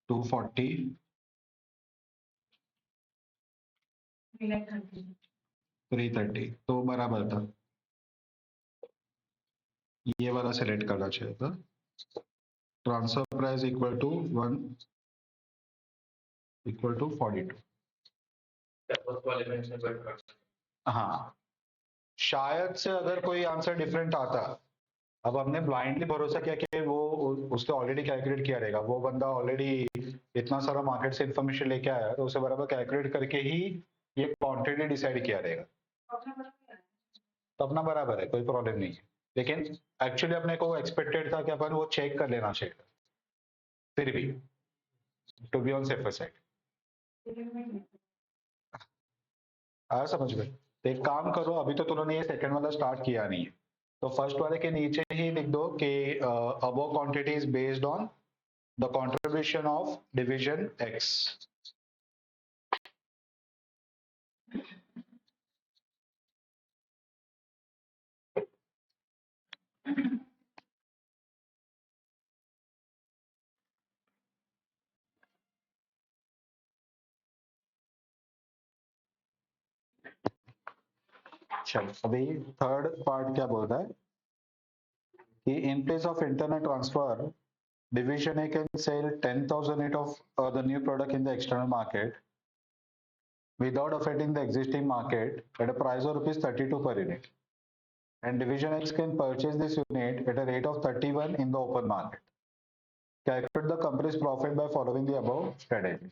240 330, तो बराबर था, ये वाला सेलेक्ट करना चाहिए था। Transfer price equal to 42। हाँ, शायद से अगर कोई आंसर डिफरेंट आता, अब हमने ब्लाइंडली भरोसा किया कि वो उसने ऑलरेडी कैलकुलेट किया रहेगा, वो बंदा ऑलरेडी इतना सारा मार्केट से इंफॉर्मेशन लेके आया तो उसे बराबर कैलकुलेट करके ही ये क्वांटिटी डिसाइड किया रहेगा, तो अपना बराबर है, कोई प्रॉब्लम नहीं है। लेकिन एक्चुअली अपने को एक्सपेक्टेड था कि अपन वो चेक कर लेना चाहिए, फिर भी to be on safer side. आया समझ में? तो एक काम करो, अभी तो तुमने ये सेकंड वाला स्टार्ट किया नहीं है, तो फर्स्ट वाले के नीचे ही लिख दो कि above quantity is based on the contribution of division x. चलो, अभी थर्ड पार्ट क्या बोल रहा है कि in place of internal transfer, division A can sell 10,000 unit of the new product in the external market without affecting the existing market at a price of rupees 32 per unit, and division X can purchase this unit at a rate of 31 in the open market. Calculate the companies profit by following the above strategy.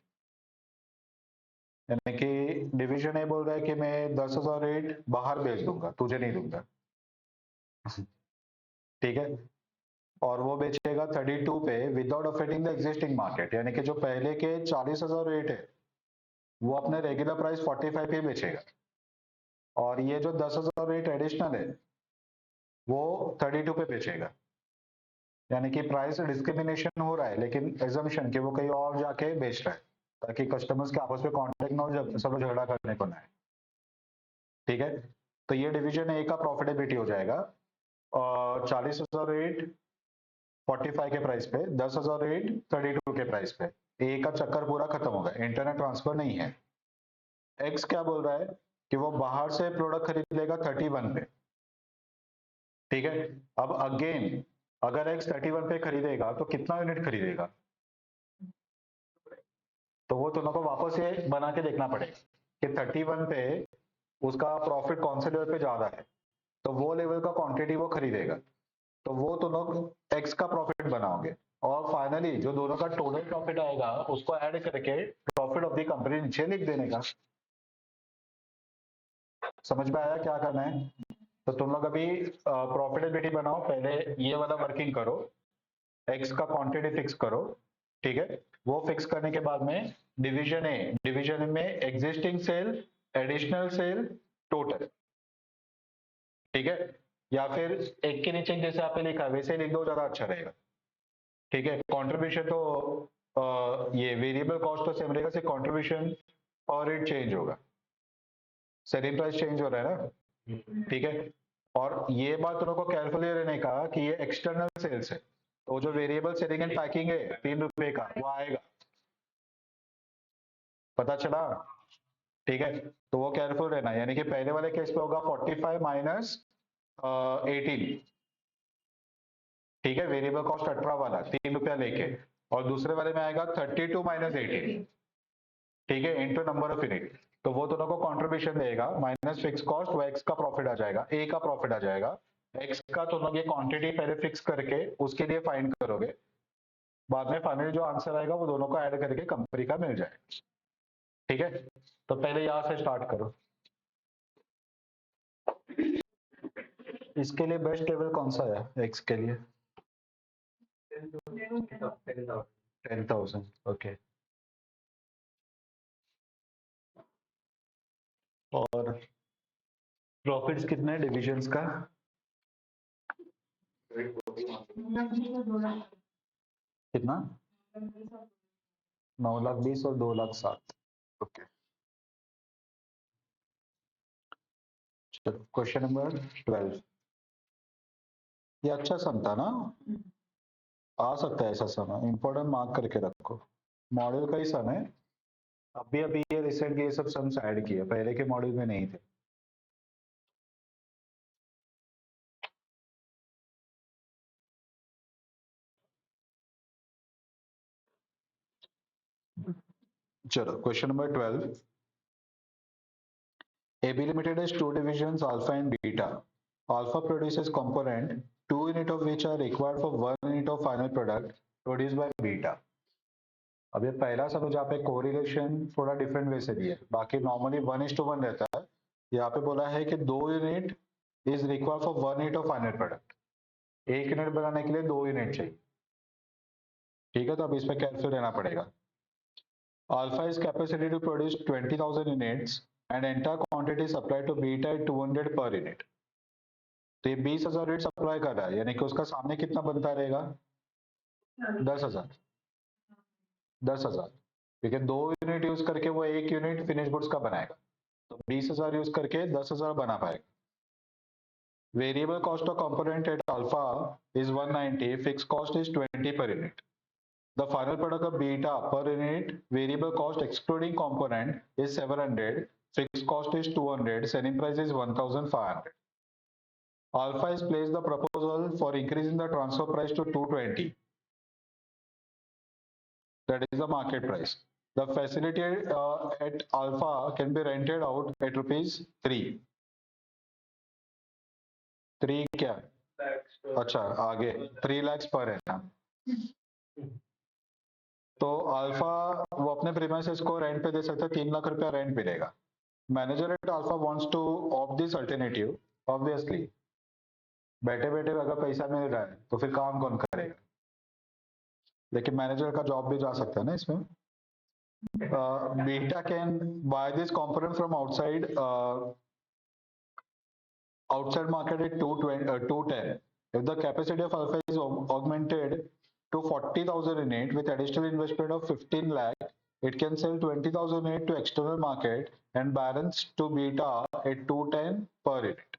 यानी कि division A बोल रहा है कि मैं 10,000 rate बाहर भेज दूंगा, तुझे नहीं दूंगा। ठीक है, और वो बेचेगा 32 पे without affecting the existing market, यानी कि जो पहले के 40,000 रेट है वो अपने रेगुलर प्राइस 45 पे बेचेगा, और ये जो 10,000 रेट एडिशनल है वो 32 पे बेचेगा। यानी कि प्राइस डिस्क्रिमिनेशन हो रहा है, लेकिन एजम्पशन कि वो कहीं और जाके बेच रहा है ताकि कस्टमर्स के आपस में कॉन्टेक्ट ना हो, सब लोग झगड़ा करने को ना है। ठीक है, तो ये डिवीजन ए का प्रॉफिटेबिलिटी हो जाएगा। 40,000 रेट 45 के प्राइस पे, 10,000 रेट 32 के प्राइस पे, ए का चक्कर पूरा खत्म होगा, इंटरनेट ट्रांसफर नहीं है। एक्स क्या बोल रहा है कि वो बाहर से प्रोडक्ट खरीद लेगा 31 पे। ठीक है, अब अगेन अगर एक्स 31 पे खरीदेगा तो कितना यूनिट खरीदेगा, तो वो दोनों को वापस ये बना के देखना पड़ेगा कि 31 पे उसका प्रॉफिट कौन से लेवल पे ज्यादा है, तो वो लेवल का क्वांटिटी वो खरीदेगा, तो वो दोनों एक्स का प्रॉफिट बनाओगे, और फाइनली जो दोनों का टोटल प्रॉफिट आएगा उसको ऐड करके प्रॉफिट ऑफ द कंपनी नीचे लिख देने का। समझ में आया क्या करना है? तो तुम लोग अभी प्रॉफिटेबिलिटी बनाओ, पहले ये वाला वर्किंग करो, एक्स का क्वांटिटी फिक्स करो। ठीक है, वो फिक्स करने के बाद में डिवीजन ए, डिवीजन में existing sale, additional sale, total. ठीक है, या फिर एक के नीचे जैसे आपने लिखा है वैसे लिख दो, ज्यादा अच्छा रहेगा। ठीक है, कंट्रीब्यूशन तो ये वेरिएबल कॉस्ट तो सेम रहेगा, सिर्फ कंट्रीब्यूशन और रेट चेंज होगा, सेलिंग प्राइस चेंज हो रहा है ना। ठीक है, और ये बात तुम लोग को केयरफुली रहने का कि ये एक्सटर्नल सेल्स है, तो जो वेरिएबल सेलिंग एंड पैकिंग है 3 रुपए का वो आएगा, पता चला? ठीक है, तो वो केयरफुल रहना, यानी कि पहले वाले केस पे होगा 45 माइनस 18। ठीक है, वेरिएबल कॉस्ट 18 वाला 3 रुपया लेके, और दूसरे वाले में आएगा 32 माइनस 18। ठीक है, इनटू नंबर ऑफ यूनिट, तो वो दोनों को कंट्रीब्यूशन देगा माइनस फिक्स कॉस्ट, वो एक्स का प्रॉफिट आ जाएगा, ए का प्रॉफिट आ जाएगा। एक्स का तो लोग ये क्वांटिटी पहले फिक्स करके उसके लिए फाइंड करोगे, बाद में फाइनली जो आंसर आएगा वो दोनों को ऐड करके कंपनी का मिल जाएगा। ठीक है, तो पहले यहां से स्टार्ट करो। इसके लिए बेस्ट टेबल कौन सा है एक्स के लिए? 10,000। ओके, और प्रॉफिट्स कितने डिविजन्स का? कितना? 9,20,000 और 2,07,000। ओके, चलो क्वेश्चन नंबर 12। ये अच्छा सम था ना, आ सकता है ऐसा सम, इंपॉर्टेंट मार्क करके रखो, मॉड्यूल का ही सम है। अभी अभी ये रिसेंटली ये सब सम्स ऐड किए, पहले के मॉड्यूल में नहीं थे। चलो question number 12। AB Limited has two divisions, alpha and beta. Alpha produces component, 2 units of which are required for 1 unit of final product produced by beta. अब ये पहला सब जहाँ पे कोरिलेशन थोड़ा डिफरेंट वे से दिया है, बाकी नॉर्मली 1:1 रहता है, यहाँ पे बोला है कि 2 unit is required for 1 unit of final product, 1 unit बनाने के लिए 2 यूनिट चाहिए। ठीक है, तो अब इस पे केयरफुल रहना पड़ेगा। Alpha is capacity to produce 20,000 units and entire quantity supplied to beta at 200 per unit. तो ये 20,000 यूनिट सप्लाई कर रहा है, यानी कि उसका सामने कितना बनता रहेगा? 10,000। 10,000, क्योंकि 2 यूनिट यूज करके वो 1 यूनिट फिनिश गुड्स का बनाएगा, तो 20,000 यूज करके 10,000 बना पाएगा। Variable cost of component eight alpha is 190, fix cost is 20 per unit. The final product of beta per unit variable cost excluding component is 700, fixed cost is 200, selling price is 1,500. Alpha has placed the proposal for increasing the transfer price to 220. That is the market price. The facility at Alpha can be rented out at rupees 3. 3 क्या? अच्छा आगे 3 lakhs per annum. तो alpha वो अपने premises को rent पे दे सकता है, 3 लाख रुपया रेंट मिलेगा। Manager at alpha wants to opt this alternative, obviously बैठे बैठे अगर पैसा मिल रहा है तो फिर काम कौन करेगा, लेकिन मैनेजर का जॉब भी जा सकता है ना इसमें। Beta can by this component from outside market at 210. If the capacity of alpha is augmented to 40,000 in it with additional investment of 15 lakh, it can sell 20,000 in it to external market and balance to beta at 210 per unit.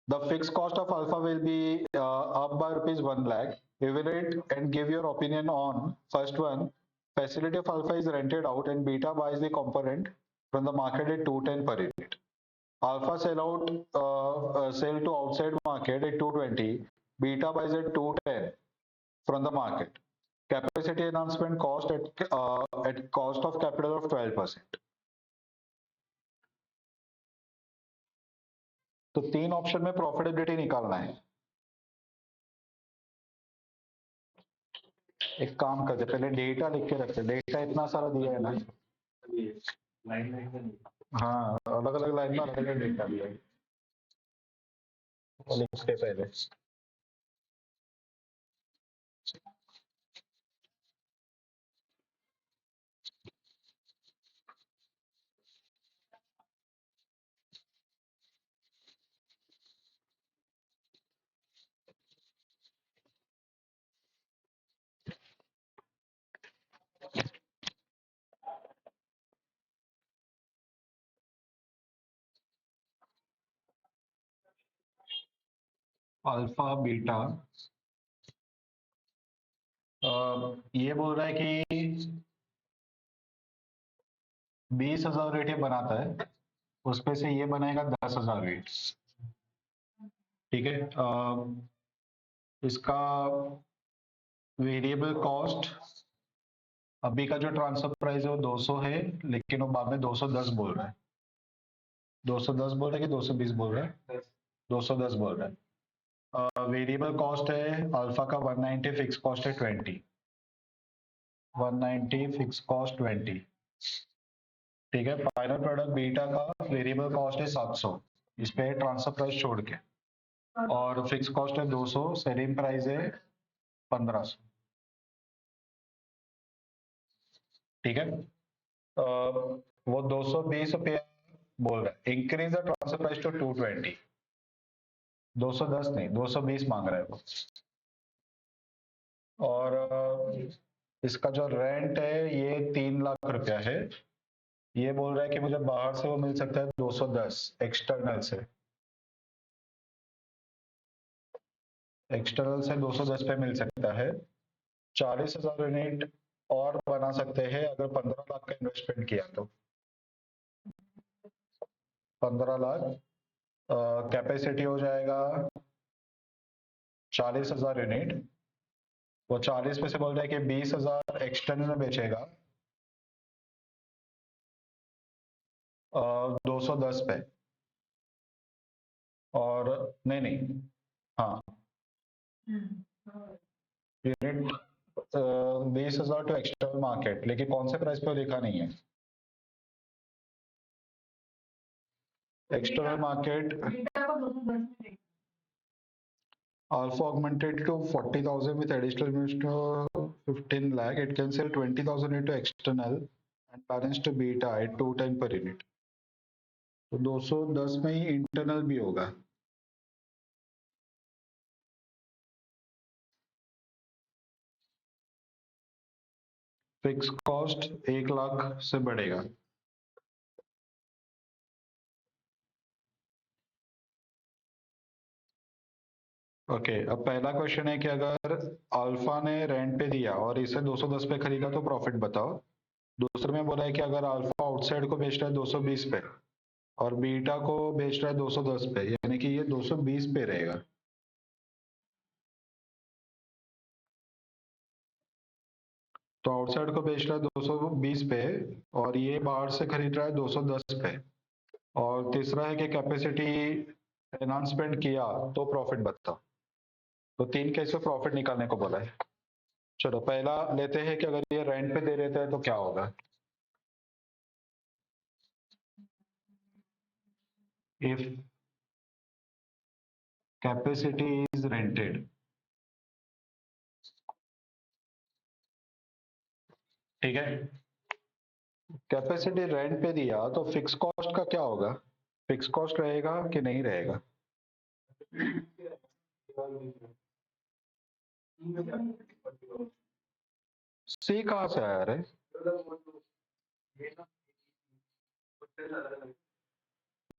The fixed cost of alpha will be up by rupees 1 lakh. Evaluate and give your opinion on first one. Facility of alpha is rented out and beta buys the component from the market at 210 per unit. Alpha sell to outside market at 220, beta buys at 210 from the market. Capacity enhancement cost at cost of capital of 12%. तो 3 option में profitability निकालना है। एक काम करते पहले data लिख के रखते, डेटा इतना सारा दिया है ना, हाँ अलग अलग लाइन में अलग अलग डेटा दिया है, लिखते पहले। अल्फा बीटा ये बोल रहा है कि 20,000 रेट ये बनाता है, उसपे से ये बनाएगा 10,000 रेट। ठीक है, इसका वेरिएबल कॉस्ट अभी का जो ट्रांसफर प्राइस है वो 200 है, लेकिन वो बाद में 210 बोल रहा है। 210 बोल रहा है कि 220 बोल रहा है? 210 बोल रहा है। वेरिएबल कॉस्ट है अल्फा का 190, फिक्स कॉस्ट है 20। 190 फिक्स कॉस्ट 20। ठीक है, फाइनल प्रोडक्ट बीटा का वेरिएबल कॉस्ट है 700, इस पे ट्रांसफर प्राइस छोड़ के, और फिक्स कॉस्ट है 200, सेलिंग प्राइस है 1500। ठीक है, वो 220 रुपया बोल रहा है। Increase the transfer price to 220, 210 नहीं 220 मांग रहा है वो। और इसका जो रेंट है ये 3 लाख रुपया है। ये बोल रहा है कि मुझे बाहर से वो मिल सकता है 210 एक्सटर्नल से, एक्सटर्नल से 210 पे मिल सकता है। 40,000 यूनिट और बना सकते हैं अगर 15 लाख का इन्वेस्टमेंट किया तो। 15 लाख कैपेसिटी हो जाएगा 40,000 यूनिट। वो 40 में से बोल रहा है कि 20,000 एक्सटर्नल में बेचेगा 210 पे, और नहीं नहीं हाँ यूनिट 20,000 टू एक्सटर्नल मार्केट, लेकिन कौन से प्राइस पे लिखा नहीं है। External market Alpha augmented to 40,000 with additional investment 15 lakh. It can sell 20,000 into external and balance to beta at 2 times per unit. तो 210 में ही इंटरनल भी होगा। फिक्स कॉस्ट 1 लाख से बढ़ेगा। ओके, अब पहला क्वेश्चन है कि अगर अल्फा ने रेंट पे दिया और इसे 210 पे खरीदा तो प्रॉफिट बताओ। दूसरे में बोला है कि अगर अल्फा आउटसाइड को बेच रहा है 220 पे और बीटा को बेच रहा है 210 पे, यानी कि ये 220 पे रहेगा। तो आउटसाइड को बेच रहा है 220 पे और ये बाहर से खरीद रहा है 210 पे। और तीसरा है कि कैपेसिटी एनहांसमेंट किया तो प्रॉफिट बताओ। तो 3 केस में प्रॉफिट निकालने को बोला है। चलो पहला लेते हैं कि अगर ये रेंट पे दे देते हैं तो क्या होगा। इफ कैपेसिटी इज रेंटेड, ठीक है, कैपेसिटी रेंट पे दिया तो फिक्स कॉस्ट का क्या होगा, फिक्स कॉस्ट रहेगा कि नहीं रहेगा। सी कहाँ से आया रे।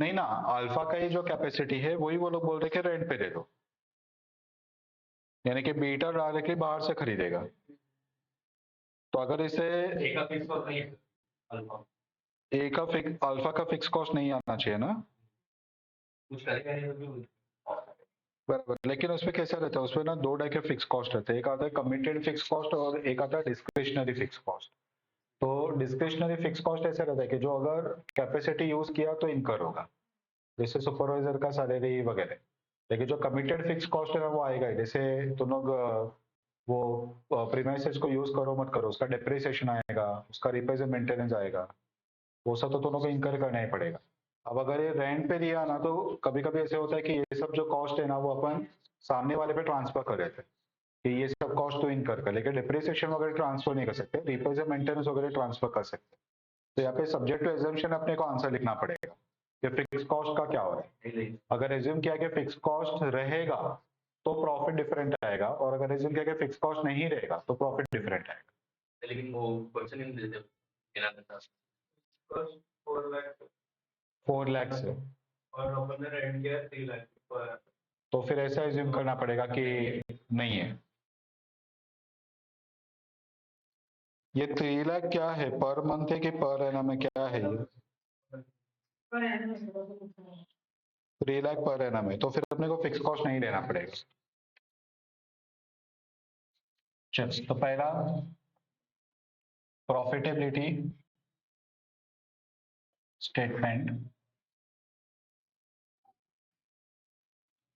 नहीं ना, अल्फा का ही जो कैपेसिटी है वही वो लोग बोल रहे कि रेंट पे दे दो, यानी कि बीटा डायरेक्टली बाहर से खरीदेगा। तो अगर इसे एक का फिक्स कॉस्ट नहीं है अल्फा, ए का फिक्स अल्फा का फिक्स कॉस्ट नहीं आना चाहिए ना, कुछ करेगा नहीं तो भी बराबर। लेकिन उसमें कैसा रहता है, उसमें ना दो टाइप के फिक्स कॉस्ट रहते हैं, एक आता है कमिटेड फिक्स कॉस्ट और एक आता है डिस्क्रिशनरी फिक्स कॉस्ट। तो डिस्क्रिशनरी फिक्स कॉस्ट ऐसा रहता है कि जो अगर कैपेसिटी यूज किया तो इनकर होगा, जैसे सुपरवाइजर का सैलरी वगैरह। लेकिन जो कमिटेड फिक्स कॉस्ट है ना वो आएगा ही, जैसे तुम लोग वो प्रीमाइसेस को यूज करो मत करो, उसका डिप्रिसिएशन आएगा, उसका रिपेयर मेंटेनेंस आएगा, वो सब तो दोनों को इनकर करना ही पड़ेगा। अब अगर ये रेंट पे दिया ना तो कभी कभी ऐसे होता है कि ये सब जो कॉस्ट है ना वो अपन सामने वाले पे ट्रांसफर कर देते हैं कि ये सब कॉस्ट तो इनकर कर, लेकिन डिप्रिसिएशन वगैरह ट्रांसफर नहीं कर सकते, रिपेयर मेंटेनेंस वगैरह ट्रांसफर कर सकते हैं। तो यहाँ पे सब्जेक्ट टू एजम्पशन अपने को आंसर लिखना पड़ेगा कि फिक्स कॉस्ट का क्या हो रहा है। नहीं। अगर एज्यूम किया कि फिक्स कॉस्ट रहेगा तो प्रॉफिट डिफरेंट आएगा, और अगर एज्यूम किया कि फिक्स कॉस्ट नहीं रहेगा तो प्रॉफिट डिफरेंट आएगा। लेकिन वो क्वेश्चन ही नहीं देते बिना था 4 लाख से, और अपन ने रेंट किया 3 लाख पर तो फिर ऐसा एज्यूम करना पड़ेगा कि नहीं है। ये 3 लाख क्या है, पर मंथ है कि पर एनम में, क्या है ये। पर एनम है, तो कुछ नहीं। 3 लाख पर एनम है, तो फिर अपने को फिक्स कॉस्ट नहीं लेना पड़ेगा। चल, तो पहला profitability statement,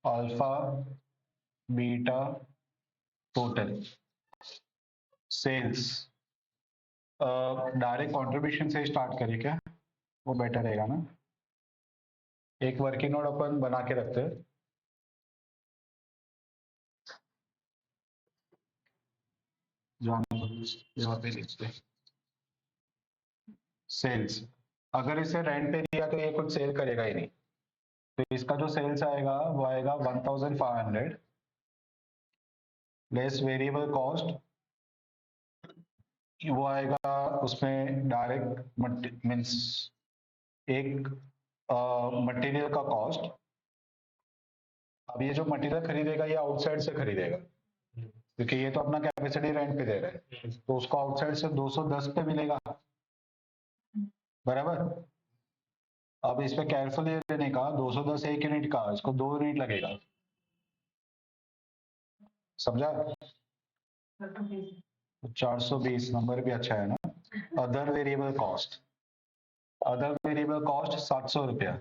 alpha beta total sales, direct contribution से स्टार्ट करें क्या, वो बेटर रहेगा ना। एक वर्किंग नोट अपन बना के रखते हैं, यहाँ पे लिखते सेल्स। अगर इसे रेंट पे दिया तो ये कुछ सेल करेगा ही नहीं, तो इसका जो सेल्स आएगा वो आएगा 1500 लेस वेरिएबल कॉस्ट, वो आएगा उसमें डायरेक्ट मीन्स एक मटेरियल का कॉस्ट। अब ये जो मटेरियल खरीदेगा ये आउटसाइड से खरीदेगा, क्योंकि ये तो अपना कैपेसिटी रेंट पे दे रहा है, तो उसको आउटसाइड से 210 पे मिलेगा, बराबर। अब इस पे केयरफुल ये लेने का, 210 एक यूनिट का, इसको 2 यूनिट लगेगा, समझा। 420 नंबर भी अच्छा है ना। Other variable cost, other variable cost 700 रुपया,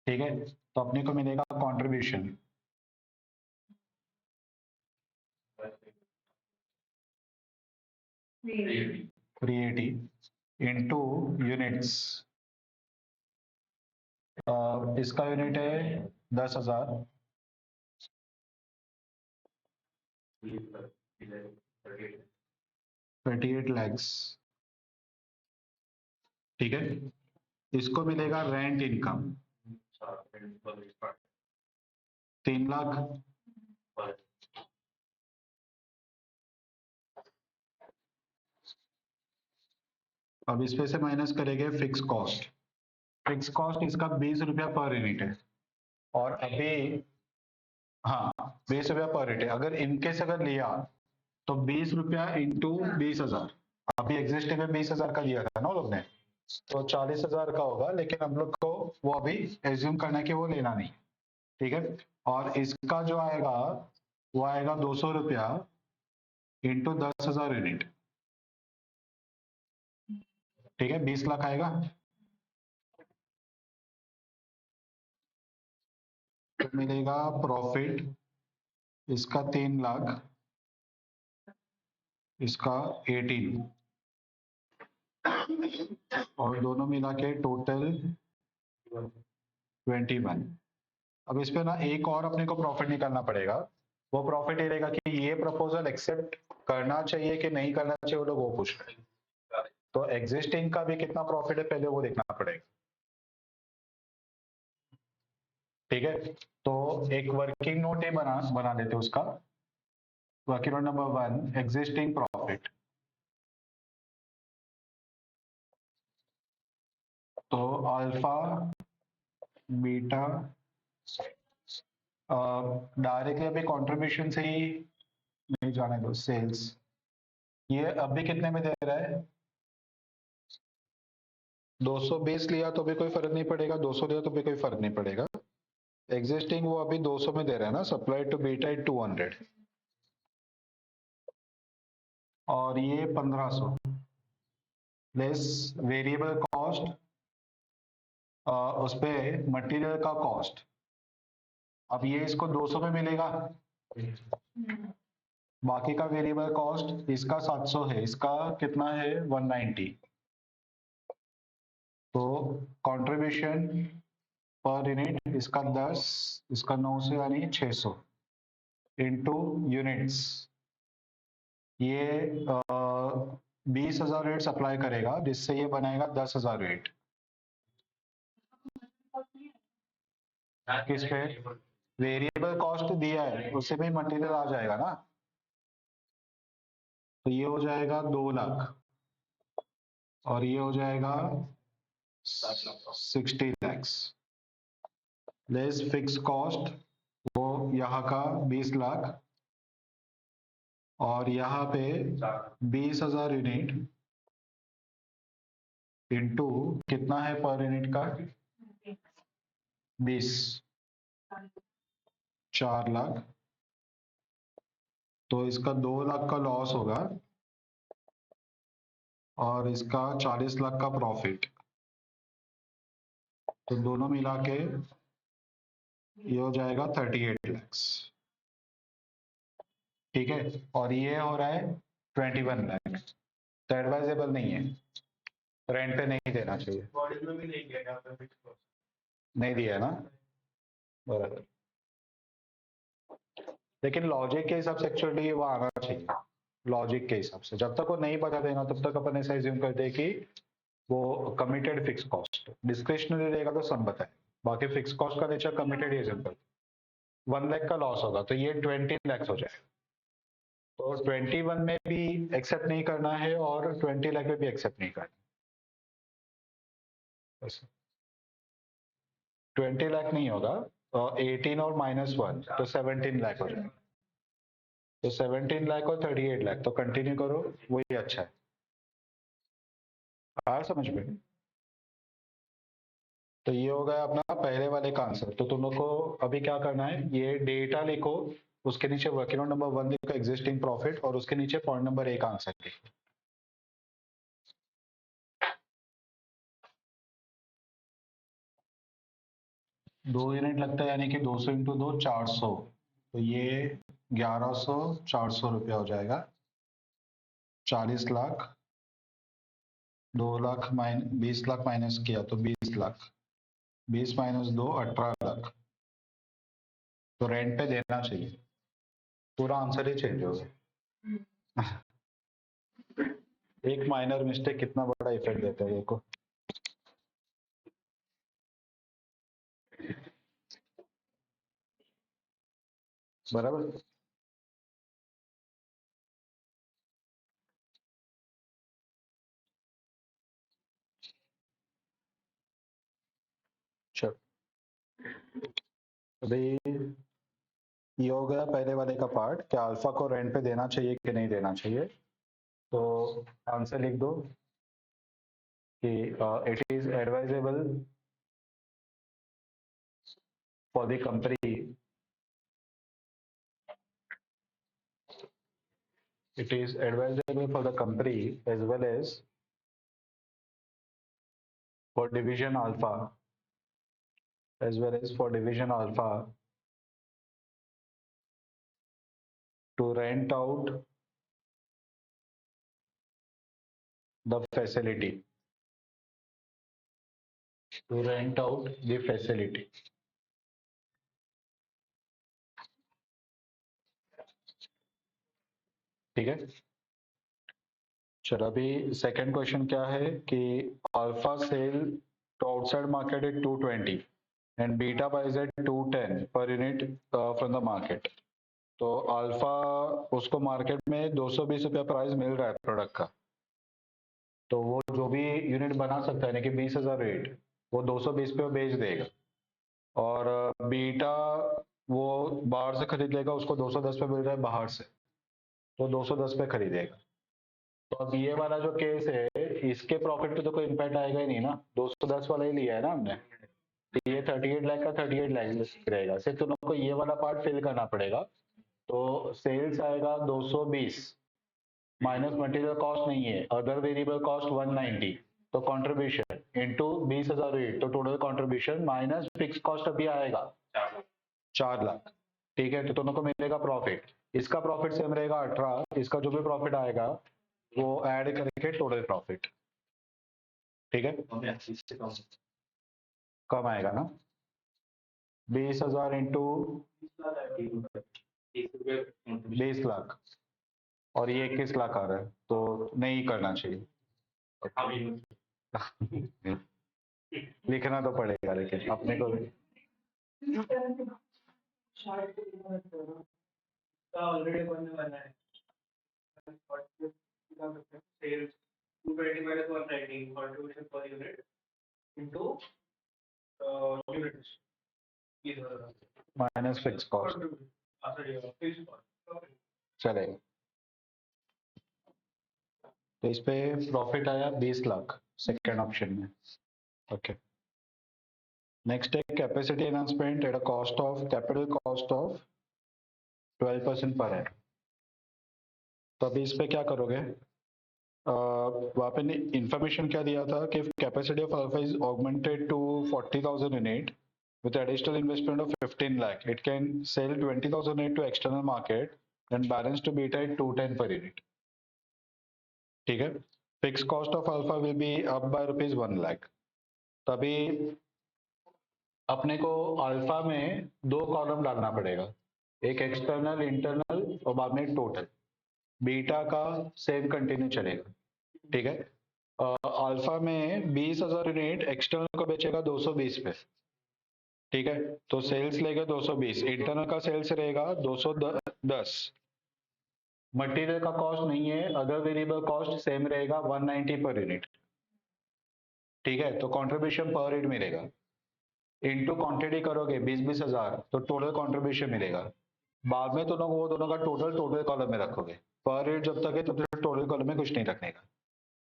ठीक है। तो अपने को मिलेगा कंट्रीब्यूशन 380 इंटू यूनिट्स, इसका यूनिट है 10,000, 38 लैक्स, ठीक है। इसको मिलेगा रेंट इनकम 3 लाख, अब इस पे से माइनस करेंगे फिक्स कॉस्ट, फिक्स कॉस्ट इसका 20 रुपया पर यूनिट है, और अभी हाँ 20 रुपया पर यूनिट है। अगर इनकेस अगर लिया तो 20 रुपया इंटू 20,000, अभी एग्जिस्टिंग में 20,000 का लिया था ना लोग ने, तो 40,000 का होगा, लेकिन हम लोग को वो अभी एज्यूम करना है कि वो लेना नहीं, ठीक है। और इसका जो आएगा वो आएगा 200 रुपया इंटू 10,000 यूनिट, ठीक है, 20 लाख आएगा। तो मिलेगा प्रॉफिट इसका 3 लाख इसका 18 और दोनों मिला के टोटल 21। अब इस पे ना एक और अपने को प्रॉफिट निकालना पड़ेगा। वो प्रॉफिट ये रहेगा कि ये प्रपोजल एक्सेप्ट करना चाहिए कि नहीं करना चाहिए, वो लोग वो पूछ रहे हैं। तो एग्जिस्टिंग का भी कितना प्रॉफिट है पहले वो देखना पड़ेगा। ठीक है, तो एक वर्किंग नोट ही बना देते उसका। Working note number 1, existing profit. तो अल्फा बीटा डायरेक्टली अभी कंट्रीब्यूशन से ही नहीं जाने दो, सेल्स ये अभी कितने में दे रहा है? 220 लिया तो भी कोई फर्क नहीं पड़ेगा, 200 लिया तो भी कोई फर्क नहीं पड़ेगा। एग्जिस्टिंग वो अभी 200 में दे रहा है ना, सप्लाई टू बीटा 200 और ये 1500 लेस वेरिएबल कॉस्ट, उस पे मटेरियल का कॉस्ट। अब ये इसको 200 में मिलेगा, बाकी का वेरिएबल कॉस्ट इसका 700 है, इसका कितना है 190। तो कंट्रीब्यूशन पर यूनिट इसका 10, इसका 9 से यानी 600 इंटू यूनिट्स। ये 20,000 यूनिट सप्लाई करेगा जिससे ये बनाएगा 10,000 यूनिट। किस पे? वेरिएबल कॉस्ट दिया है उससे भी मटेरियल आ जाएगा ना, तो ये हो जाएगा 2 लाख और ये हो जाएगा 60 लैक्स लेस फिक्स कॉस्ट, वो यहाँ का 20 लाख और यहाँ पे 20,000 यूनिट इंटू कितना है पर यूनिट का 20, 4 लाख। तो इसका 2 लाख का लॉस होगा और इसका 40 लाख का प्रॉफिट। तो दोनों मिला के ये हो जाएगा 38 लैक्स। ठीक है, और ये हो रहा है 21 लैक्स। तो एडवाइजेबल नहीं है, रेंट पे नहीं देना चाहिए। नहीं दिया है ना, बराबर। लेकिन लॉजिक के हिसाब से एक्चुअली वो आना चाहिए। लॉजिक के हिसाब से जब तक वो नहीं बता देना तब तक अपन ऐसा एज्यूम करते हैं कि वो कमिटेड फिक्स कॉस्ट। डिस्क्रिशनरी रहेगा तो सब बताए, बाकी फिक्स कॉस्ट का नेचर कमिटेड ही एज्यूम करते। 1 लाख का लॉस होगा तो ये 20 लैक्स हो जाए। तो 21 में भी एक्सेप्ट नहीं करना है और 20 लाख में भी एक्सेप्ट नहीं करना। 20 लाख नहीं होगा, 18 और -1 तो 17 लाख हो जाएगा। तो 17 लाख और 38 लाख, तो कंटिन्यू करो, वही अच्छा है। आ समझ में? तो ये हो गया अपना पहले वाले का आंसर। तो तुम लोग को अभी क्या करना है, ये डेटा लिखो, उसके नीचे वर्किंग नोट नंबर 1 लिखो एग्जिस्टिंग प्रॉफिट और उसके नीचे पॉइंट नंबर 1 आंसर लिखो। दो यूनिट लगता है यानी कि 200 इंटू 2 400, तो ये 1100 400 रुपया हो जाएगा। 40 लाख, 2 लाख 20 लाख माइनस किया तो 20 लाख, 20 माइनस 2 18 लाख। तो रेंट पे देना चाहिए। पूरा आंसर ही चेंज होगा। एक माइनर मिस्टेक कितना बड़ा इफेक्ट देता है देखो। बराबर। चलो अभी ये हो गया पहले वाले का पार्ट, क्या अल्फा को रेंट पे देना चाहिए कि नहीं देना चाहिए। तो आंसर लिख दो कि it is advisable for the company, it is advisable for the company as well as for division alpha, as well as for division alpha to rent out the facility, to rent out the facility. ठीक है, चलो अभी second question क्या है कि alpha sell to outside market at 220 and beta buys at 210 per unit from the market. तो alpha उसको market में 220 रुपया प्राइस मिल रहा है प्रोडक्ट का, तो वो जो भी यूनिट बना सकता है यानी कि 20,000 रेट वो 220 पे बेच देगा, और बीटा वो बाहर से खरीद लेगा, उसको 210 पे मिल रहा है बाहर से, तो 210 पे खरीदेगा। तो अब ये वाला जो केस है इसके प्रॉफिट पे तो कोई इम्पैक्ट आएगा ही नहीं ना, 210 वाला ही लिया है ना हमने, तो ये 38 लाख का 38 लाख रहेगा, सिर्फ तुम लोग को ये वाला पार्ट फिल करना पड़ेगा। तो सेल्स आएगा 220 माइनस मटेरियल कॉस्ट नहीं है, अदर वेरिएबल कॉस्ट 190, तो कंट्रीब्यूशन इनटू 20,000 रेट, तो total contribution minus fix cost अभी आएगा 4 लाख। ठीक है, तो दोनों को मिलेगा प्रॉफिट, इसका प्रॉफिट सेम रहेगा 18, इसका जो भी प्रॉफिट आएगा वो ऐड करके टोटल प्रॉफिट। ठीक है, कम आएगा ना, 20,000 इंटू 20 लाख और ये 21 लाख आ रहा है, तो नहीं करना चाहिए। लिखना तो पड़ेगा लेकिन अपने को भी। ऑलरेडी बनने वाला है sales 220 minus 190 contribution per unit into units minus fix cost fixed cost. चलेगा, तो इस पे प्रॉफिट आया 20 लाख सेकेंड ऑप्शन में। ओके, नेक्स्ट है capacity enhancement at a cost of capital cost of 12% पर एड। तो अभी इस पे क्या करोगे, वहाँ पे इंफॉर्मेशन क्या दिया था कि capacity of alpha is augmented to 40,000 unit with additional investment of 15 lakh, it can sell 20,000 unit to external market and balance to beta at 210 per unit. ठीक है, fix cost of alpha will be up by rupees 1 lakh. तभी अपने को alpha में 2 column डालना पड़ेगा, एक external internal और बाद में टोटल, बीटा का सेम कंटिन्यू चलेगा। ठीक है, अल्फा में 20,000 यूनिट एक्सटर्नल को बेचेगा 220 पे। ठीक है, तो सेल्स लेगा 220, इंटरनल का सेल्स रहेगा 210, मटेरियल का कॉस्ट नहीं है, अदर वेरिएबल कॉस्ट सेम रहेगा 190 पर यूनिट। ठीक है, तो कंट्रीब्यूशन पर यूनिट मिलेगा, इनटू क्वांटिटी करोगे 20-20 हजार, तो टोटल कंट्रीब्यूशन मिलेगा। बाद में तो वो दोनों का टोटल कॉलम में रखोगे, पर यूनिट जब तक है तब तक टोटल कॉलम में कुछ नहीं रखने का।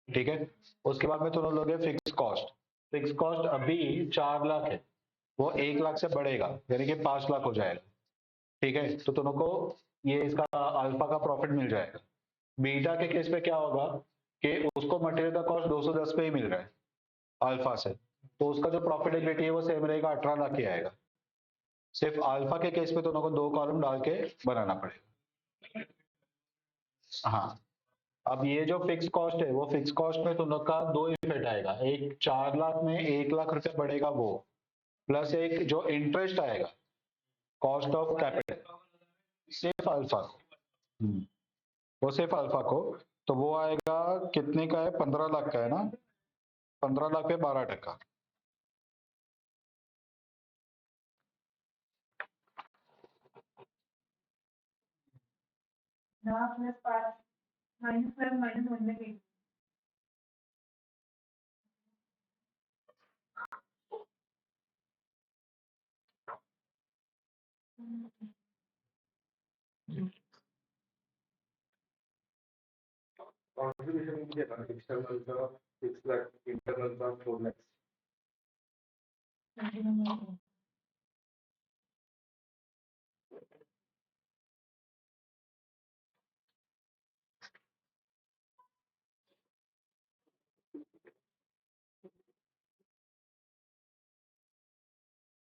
ठीक है, उसके बाद में दोनों लोगे फिक्स कॉस्ट, फिक्स कॉस्ट अभी 4 लाख है, वो 1 लाख से बढ़ेगा यानी कि 5 लाख हो जाएगा। ठीक है, तो दोनों को ये इसका अल्फा का प्रॉफिट मिल जाएगा। बीटा के केस पे क्या होगा कि उसको मटेरियल का कॉस्ट 210 पे ही मिल रहा है अल्फा से, तो उसका जो प्रॉफिटेबिलिटी है वो सेम रहेगा, 18 लाख ही आएगा। सिर्फ अल्फा के केस पे दोनों को 2 कॉलम डाल के बनाना पड़ेगा। हाँ, अब ये जो फिक्स कॉस्ट है वो फिक्स कॉस्ट में दोनों का 2 इफेक्ट आएगा, एक 4 लाख में 1 लाख रुपया बढ़ेगा वो, प्लस एक जो इंटरेस्ट आएगा कॉस्ट ऑफ कैपिटल सिर्फ अल्फा को, वो सिर्फ अल्फा को, तो वो आएगा कितने का है, 15 लाख का है ना, 15 लाख पे 12%। प्लस 5 माइनस 5 माइनस 1 में 8। Contribution मुझे external का 6 lakh, internal का 4 lakhs.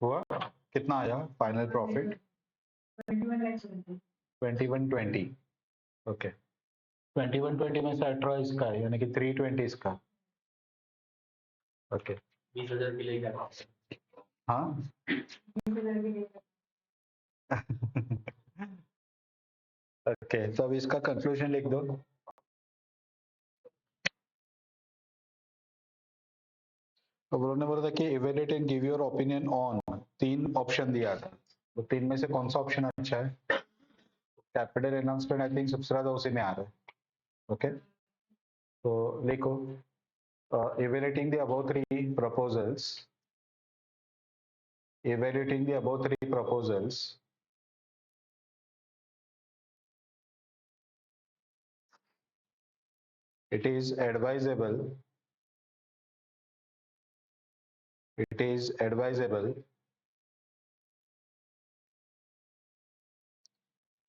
हुआ कितना आया फाइनल प्रॉफिट, 21 लाख 2120। ओके, 2120 में से 18 इसका है, यानी कि 320 इसका। ओके 20,000 के लिए क्या हाँ 20,000 की लेकर ओके, तो अब इसका कंक्लूजन लिख दो। तो उन्होंने बोला था कि evaluate and give your opinion on, 3 option दिया था, तो 3 में से कौन सा ऑप्शन अच्छा है? कैपिटल एनहांसमेंट आई थिंक सबसे ज्यादा उसी में आ रहा है। ओके तो लिखो evaluating the above 3 proposals, evaluating the above 3 proposals, it is advisable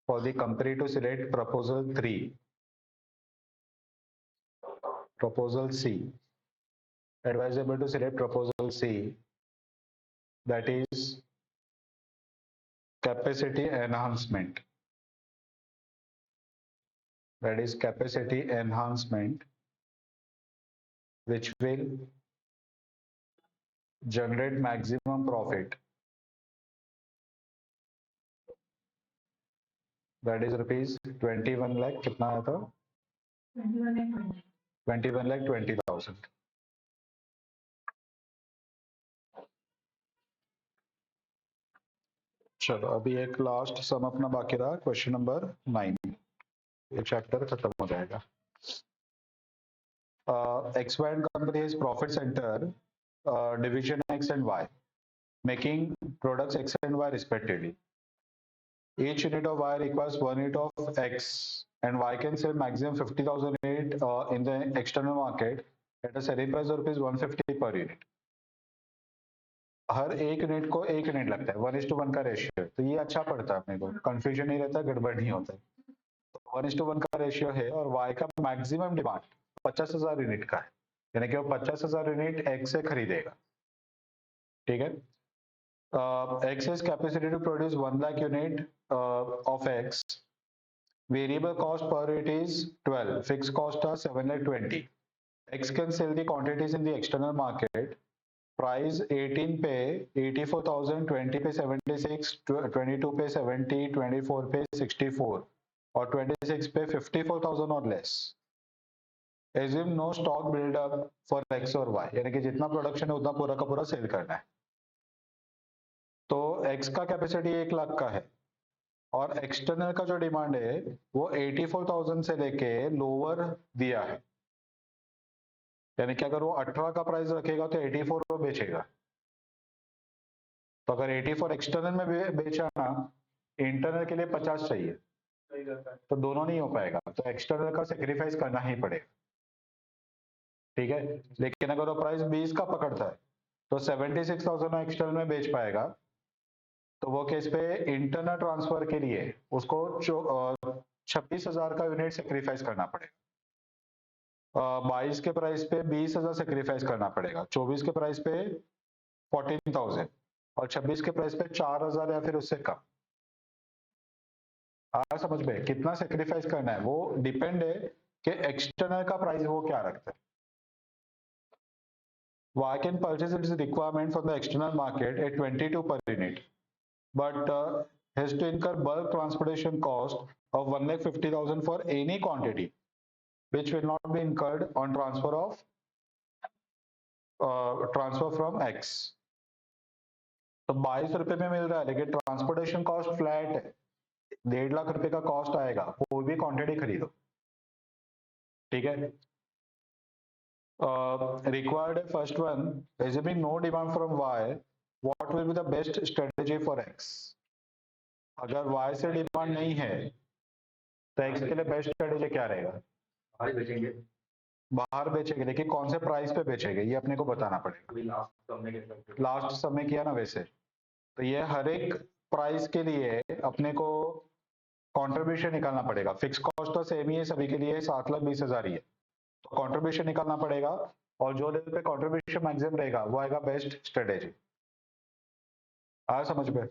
for the company to select proposal 3, proposal C, advisable to select proposal C, that is capacity enhancement, that is capacity enhancement, which will generate maximum profit, that is rupees 21 lakh, कितना आया था? 21,20,000। चलो अभी एक last सम अपना बाकी रहा, question number 9, ये चैप्टर खत्म हो जाएगा। XY and company has profit center, division X and Y, making products X and Y respectively. Each unit of Y requires 1 unit of X, and Y can sell maximum 50,000 unit in the external market at a selling price of rupees 150 per unit. हर एक unit को 1 unit लगता है, 1:1 का ratio है, तो ये अच्छा पड़ता है अपने को, कंफ्यूजन नहीं रहता, गड़बड़ नहीं होता है। तो 1:1 का रेशियो है और Y का मैक्सिमम डिमांड 50,000 यूनिट का है, यानी कि वो 50,000 यूनिट X से खरीदेगा। ठीक है, X has capacity to produce 1 lakh unit of X. Variable cost per unit is 12, fixed cost are 720. X can sell the quantities in the external market. Price 18 पे 84,000, 20 पे 76, 22 पे 70, 24 पे 64 और 26 पे 54,000 और less. Assume no stock build up for X और Y, यानी कि जितना प्रोडक्शन है उतना पूरा का पूरा सेल करना है। तो X का कैपेसिटी 1 लाख का है और एक्सटर्नल का जो डिमांड है वो 84,000 से लेके लोअर दिया है, यानी कि अगर वो 18 का प्राइस रखेगा तो 84 वो बेचेगा। तो अगर 84 एक्सटर्नल में बेचा ना, इंटरनल के लिए 50 चाहिए, तो दोनों नहीं हो पाएगा, तो एक्सटर्नल का सेक्रीफाइस करना ही पड़ेगा। ठीक है, लेकिन अगर वो प्राइस 20 का पकड़ता है तो 76,000 एक्सटर्नल में बेच पाएगा, तो वो केस पे इंटरनल ट्रांसफर के लिए उसको 26,000 का यूनिट सेक्रीफाइस करना पड़ेगा। 22 के प्राइस पे 20,000 सेक्रीफाइस करना पड़ेगा, 24 के प्राइस पे 14,000 और 26 के प्राइस पे 4,000 या फिर उससे कम। आ समझ में कितना सेक्रीफाइस करना है, वो डिपेंड है कि एक्सटर्नल का प्राइस वो क्या रखता है। Y can purchase its requirement from the external market at 22 per unit, but has to incur bulk transportation cost of 1,50,000 for any quantity, which will not be incurred on transfer from X. तो 22 रुपए में मिल रहा है, लेकिन transportation cost flat है, 1.5 लाख रुपए का cost आएगा कोई भी क्वांटिटी खरीदो। ठीक है, required first one, assuming no demand from Y, what will be the best strategy for X? अगर Y से डिमांड नहीं है तो X के लिए बेस्ट स्ट्रेटेजी क्या रहेगा? बाहर बेचेंगे, बाहर बेचेंगे, लेकिन कौन से प्राइस पे बेचेंगे ये अपने को बताना पड़ेगा। लास्ट समय किया ना वैसे, तो ये हर एक प्राइस के लिए अपने को कंट्रीब्यूशन निकालना पड़ेगा। फिक्स कॉस्ट तो सेम ही है सभी के लिए, 7,20,000 ही है, तो कंट्रीब्यूशन निकालना पड़ेगा और जो लेवल पे कंट्रीब्यूशन मैक्सिमम रहेगा वो आएगा बेस्ट स्ट्रेटेजी। आया समझ में?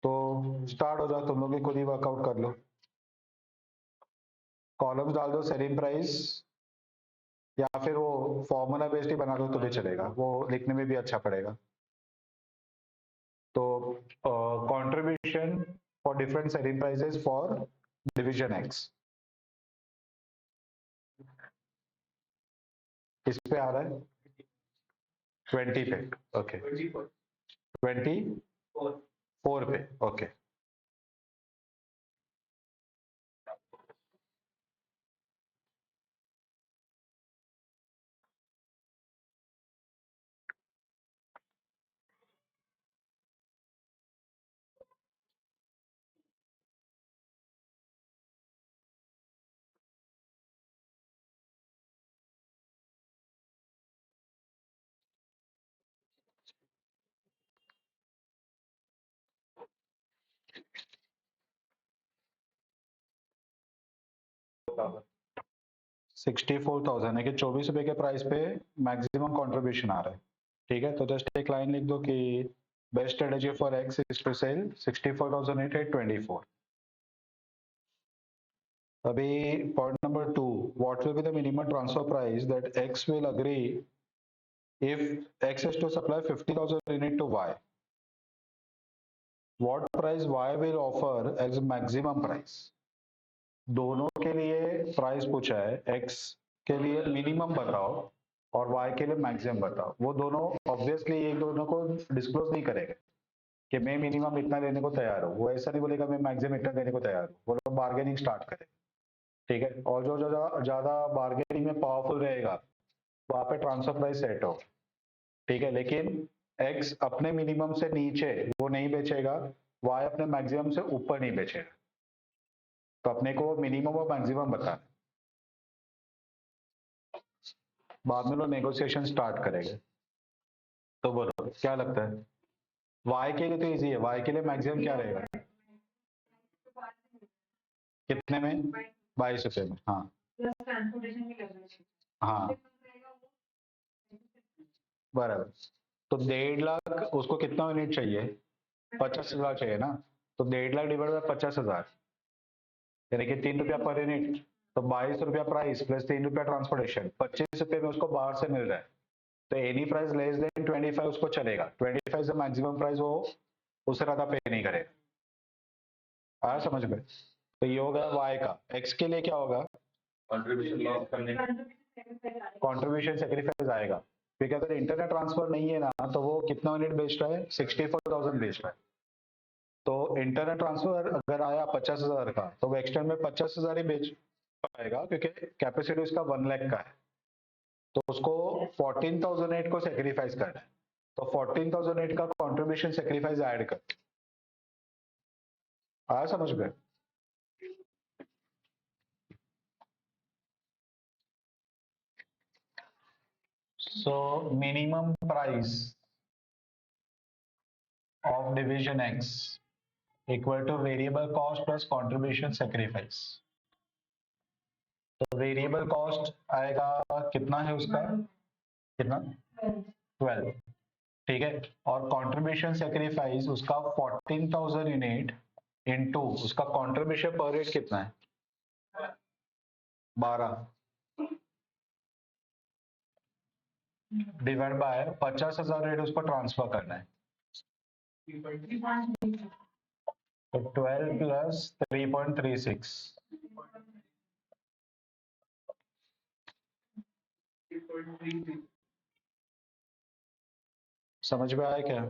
तो स्टार्ट हो जाओ, तुम लोग खुद ही वर्कआउट कर लो। कॉलम्स डाल दो सेलिंग प्राइस, या फिर वो फॉर्मूला बेस्ड ही बना दो तो भी चलेगा, वो लिखने में भी अच्छा पड़ेगा। तो contribution for different selling prices for division x, किस पे आ रहा है? 20 पे, ओके। 24 पे, ओके। $64,000 है कि 24 रुपए के प्राइस पे मैक्सिमम कंट्रीब्यूशन आ रहा है, ठीक है। तो जस्ट एक लाइन लिख दो कि best strategy for X is to sell 64,824। अभी point number 2, what will be the minimum transfer price that X will agree if x is to supply 50,000 unit to y, what price y will offer as maximum price? दोनों के लिए price पूछा है, x के लिए minimum बताओ और y के लिए मैक्सिमम बताओ। वो दोनों ऑब्वियसली एक दोनों को डिस्क्लोज नहीं करेगा कि मैं मिनिमम इतना देने को तैयार हूँ, वो ऐसा नहीं बोलेगा मैं मैक्सिमम इतना देने को तैयार हूँ, वो लोग बार्गेनिंग स्टार्ट करेगा, ठीक है। और जो ज्यादा बार्गेनिंग में पावरफुल रहेगा वहां पे ट्रांसफर प्राइस सेट हो, ठीक है। लेकिन x अपने मिनिमम से नीचे वो नहीं बेचेगा, y अपने मैक्सिमम से ऊपर नहीं बेचेगा, तो अपने को मिनिमम और मैक्सिमम बताना, बाद में लोग नेगोशिएशन स्टार्ट करेंगे। तो बोलो क्या लगता है? y के लिए तो इजी है, y के लिए मैक्सिमम क्या रहेगा? कितने में? 22 रुपए में, हाँ हाँ बराबर। तो 1.5 लाख उसको कितना यूनिट चाहिए? 50,000 चाहिए ना, तो 1.5 लाख डिवाइड बाय 50,000 यानी कि 3 रुपया पर यूनिट, तो 22 रुपया प्राइस प्लस 3 रुपया ट्रांसपोर्टेशन, 25 रुपए में उसको बाहर से मिल रहा है। तो एनी प्राइस लेस देन 25 उसको चलेगा, 25 से मैक्सिमम प्राइस वो उससे ज्यादा पे नहीं करेगा। आया समझ में? तो ये होगा y का। x के लिए क्या होगा? कंट्रीब्यूशन लॉस करने कंट्रीब्यूशन सेक्रीफाइस आएगा, क्योंकि अगर इंटरनेट ट्रांसफर नहीं है ना तो वो कितना यूनिट बेच रहा है? 64,000 बेच रहा है। तो इंटरनेट ट्रांसफर अगर आया 50,000 का तो वो एक्सटेंड में 50,000 ही बेच पाएगा, क्योंकि कैपेसिटी उसका 1 लाख का है, तो उसको 14,008 को सेक्रीफाइस करना है। तो 14,008 का कंट्रीब्यूशन सेक्रीफाइस ऐड कर। आया समझ में? So minimum price of division x equal two variable cost plus contribution sacrifice. तो वेरिएबल कॉस्ट आएगा, कितना है उसका? कितना? 12, ठीक है। और कंट्रीब्यूशन सेक्रीफाइस उसका 14,000 यूनिट इनटू उसका कंट्रीब्यूशन पर रेट कितना है? 12 डिवाइड बाय 50,000 रेट उसको ट्रांसफर करना है, तो 12 प्लस 3.36 समझ में आया क्या?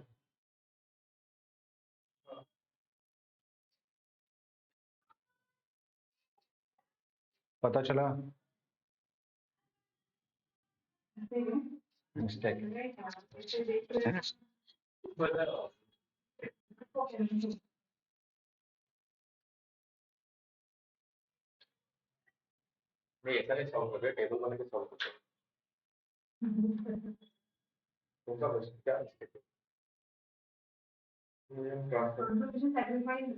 पता चला? मिस्टेक नहीं ऐसा नहीं सॉल्व कर रहे, टेबल बना के सॉल्व कर रहे उनका बस क्या मिस्टेक है? कंट्रीब्यूशन सेक्रीफाइस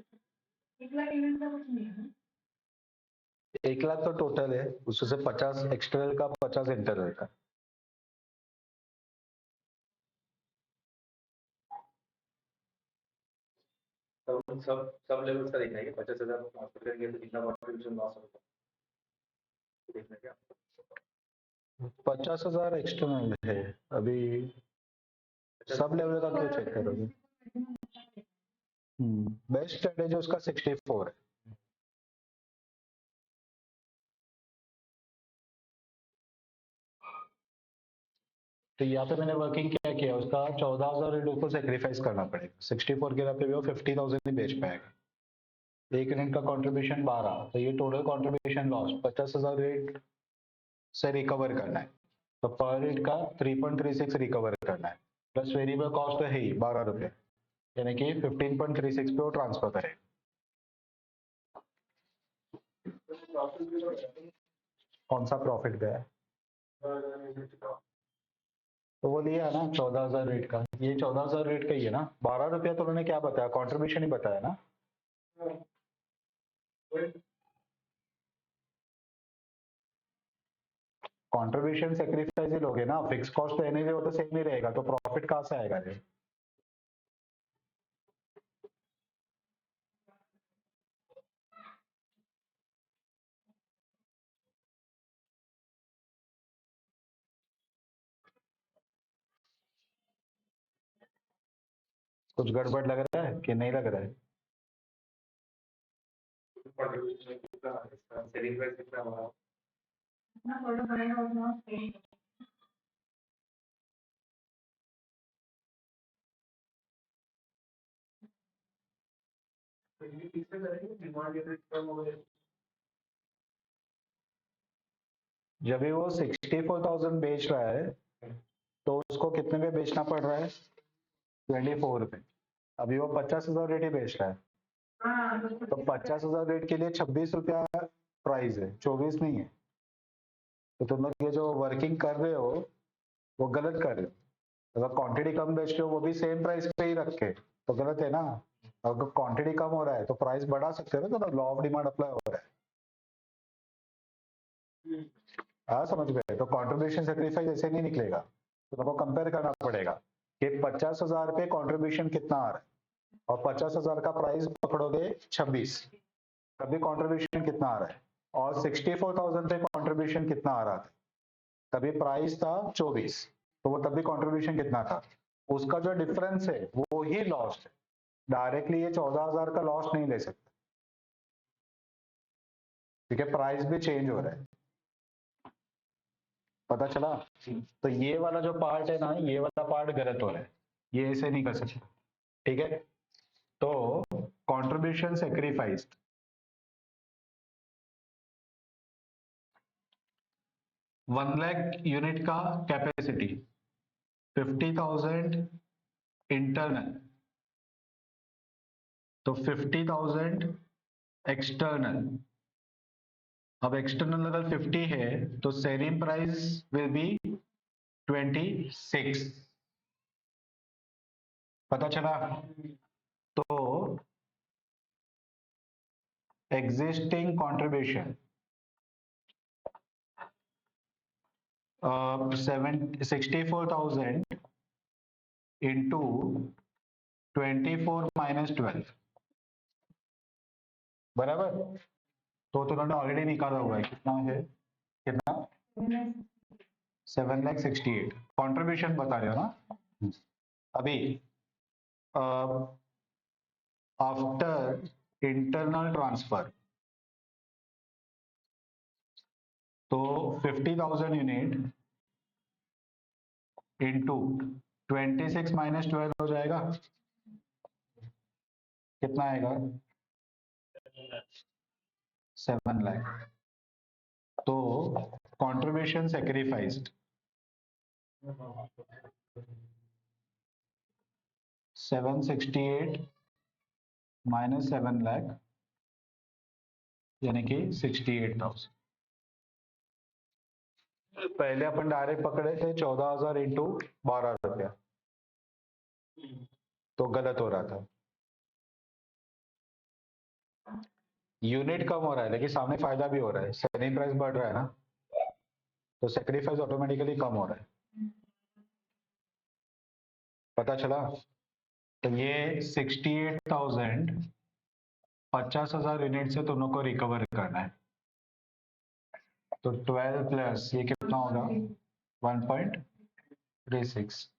1 लाख यूनिट का कुछ नहीं है। 1 लाख तो टोटल है, उसमें से 50 एक्सटर्नल का 50 इंटरनल का। सब सब सब लेवल्स का देखना है कि 50,000 ट्रांसफर करेंगे तो कितना कंट्रीब्यूशन लॉस होगा। देखना क्या 50,000 एक्सटर्नल है अभी, सब लेवल का क्यों चेक करोगे? बेस्ट स्ट्रेटेजी उसका 64 है। तो यहाँ पे मैंने वर्किंग क्या किया, उसका 14,000 यूनिट को सेक्रीफाइस करना पड़ेगा। 64 के पे भी वो 50,000 ही बेच पाएगा। एक यूनिट का कंट्रीब्यूशन 12, तो ये टोटल कंट्रीब्यूशन लॉस 50,000 रेट से रिकवर करना है। तो पर रेट का 3.36 रिकवर करना है, प्लस वेरिएबल कॉस्ट तो है ही 12 रुपए, यानी कि 15.36 पे वो ट्रांसफर करेगा। कौन सा प्रॉफिट गया है? तो वो लिया ना 14,000 रेट का, ये 14,000 रेट का ही है ना। 12 रुपया तो उन्होंने क्या बताया, कंट्रीब्यूशन ही बताया ना। कंट्रीब्यूशन सेक्रीफाइस ही लोगे ना, फिक्स कॉस्ट तो एनी वो तो सेम ही रहेगा, तो प्रॉफिट कहाँ से आएगा ये? कुछ गड़बड़ लग रहा है कि नहीं लग रहा है? कंट्रीब्यूशन कितना इसका सेलिंग प्राइस कितना हुआ ना थोड़ा बढ़ेगा उतना सेम। तो ये किससे करेंगे डिमांड ये कम हो गया जब भी वो 64,000 बेच रहा है तो उसको कितने पे बेचना पड़ रहा है? 24 पे। अभी वो 50,000 रेट ही बेच रहा है, हाँ तो 50,000 रेट के लिए 26 रुपया प्राइस है, 24 नहीं है। तो तुम लोग ये जो वर्किंग कर रहे हो वो गलत कर रहे हो। अगर क्वांटिटी कम बेच रहे हो वो भी सेम प्राइस पे ही रख के, तो गलत है ना। अगर क्वांटिटी कम हो रहा है तो प्राइस बढ़ा सकते हो ना, तो लॉ ऑफ डिमांड अप्लाई हो रहा है। हाँ समझ गए, तो कंट्रीब्यूशन सेक्रीफाइस ऐसे नहीं निकलेगा, तो तुमको कंपेयर करना पड़ेगा कि 50,000 पे कंट्रीब्यूशन कितना आ रहा है और 50,000 का प्राइस पकड़ोगे 26, तभी कंट्रीब्यूशन कितना आ रहा है, और 64,000 पे कंट्रीब्यूशन कितना आ रहा था, तभी प्राइस था 24, तो वो तभी कंट्रीब्यूशन कितना था, उसका जो डिफरेंस है वो ही लॉस है। डायरेक्टली ये 14,000 का लॉस नहीं ले सकते, क्योंकि प्राइस भी चेंज हो रहा है। पता चला? तो ये वाला जो पार्ट है ना, ये वाला पार्ट गलत हो रहा है, ये ऐसे नहीं कर सकते। ठीक है, तो कंट्रीब्यूशन सेक्रीफाइस 1 लाख यूनिट का कैपेसिटी, 50,000 इंटरनल, तो 50,000 एक्सटर्नल। अब एक्सटर्नल अगर 50 है तो सेलिंग प्राइस विल बी 26। पता चला? तो एग्जिस्टिंग कंट्रीब्यूशन 64,000 इंटू 24 माइनस 12, बराबर। तो उन्होंने ऑलरेडी निकाला हुआ है, कितना है, कितना 7,68,000 कंट्रीब्यूशन बता रहे हो ना। अभी आफ्टर इंटरनल ट्रांसफर, तो 50,000 यूनिट इंटू 26 माइनस 12 हो जाएगा, कितना आएगा, 7 लाख। तो कंट्रीब्यूशन सेक्रीफाइस्ड 768 माइनस 7 लाख, यानी कि 68,000। पहले अपन डायरेक्ट पकड़े थे 14,000 इंटू 12 रुपया, तो गलत हो रहा था। यूनिट कम हो रहा है लेकिन सामने फायदा भी हो रहा है, सेलिंग प्राइस बढ़ रहा है ना, तो सेक्रीफाइस ऑटोमेटिकली कम हो रहा है। पता चला? तो ये 68,000 50,000 यूनिट से दोनों को रिकवर करना है। तो 12 प्लस ये कितना होगा 1.36,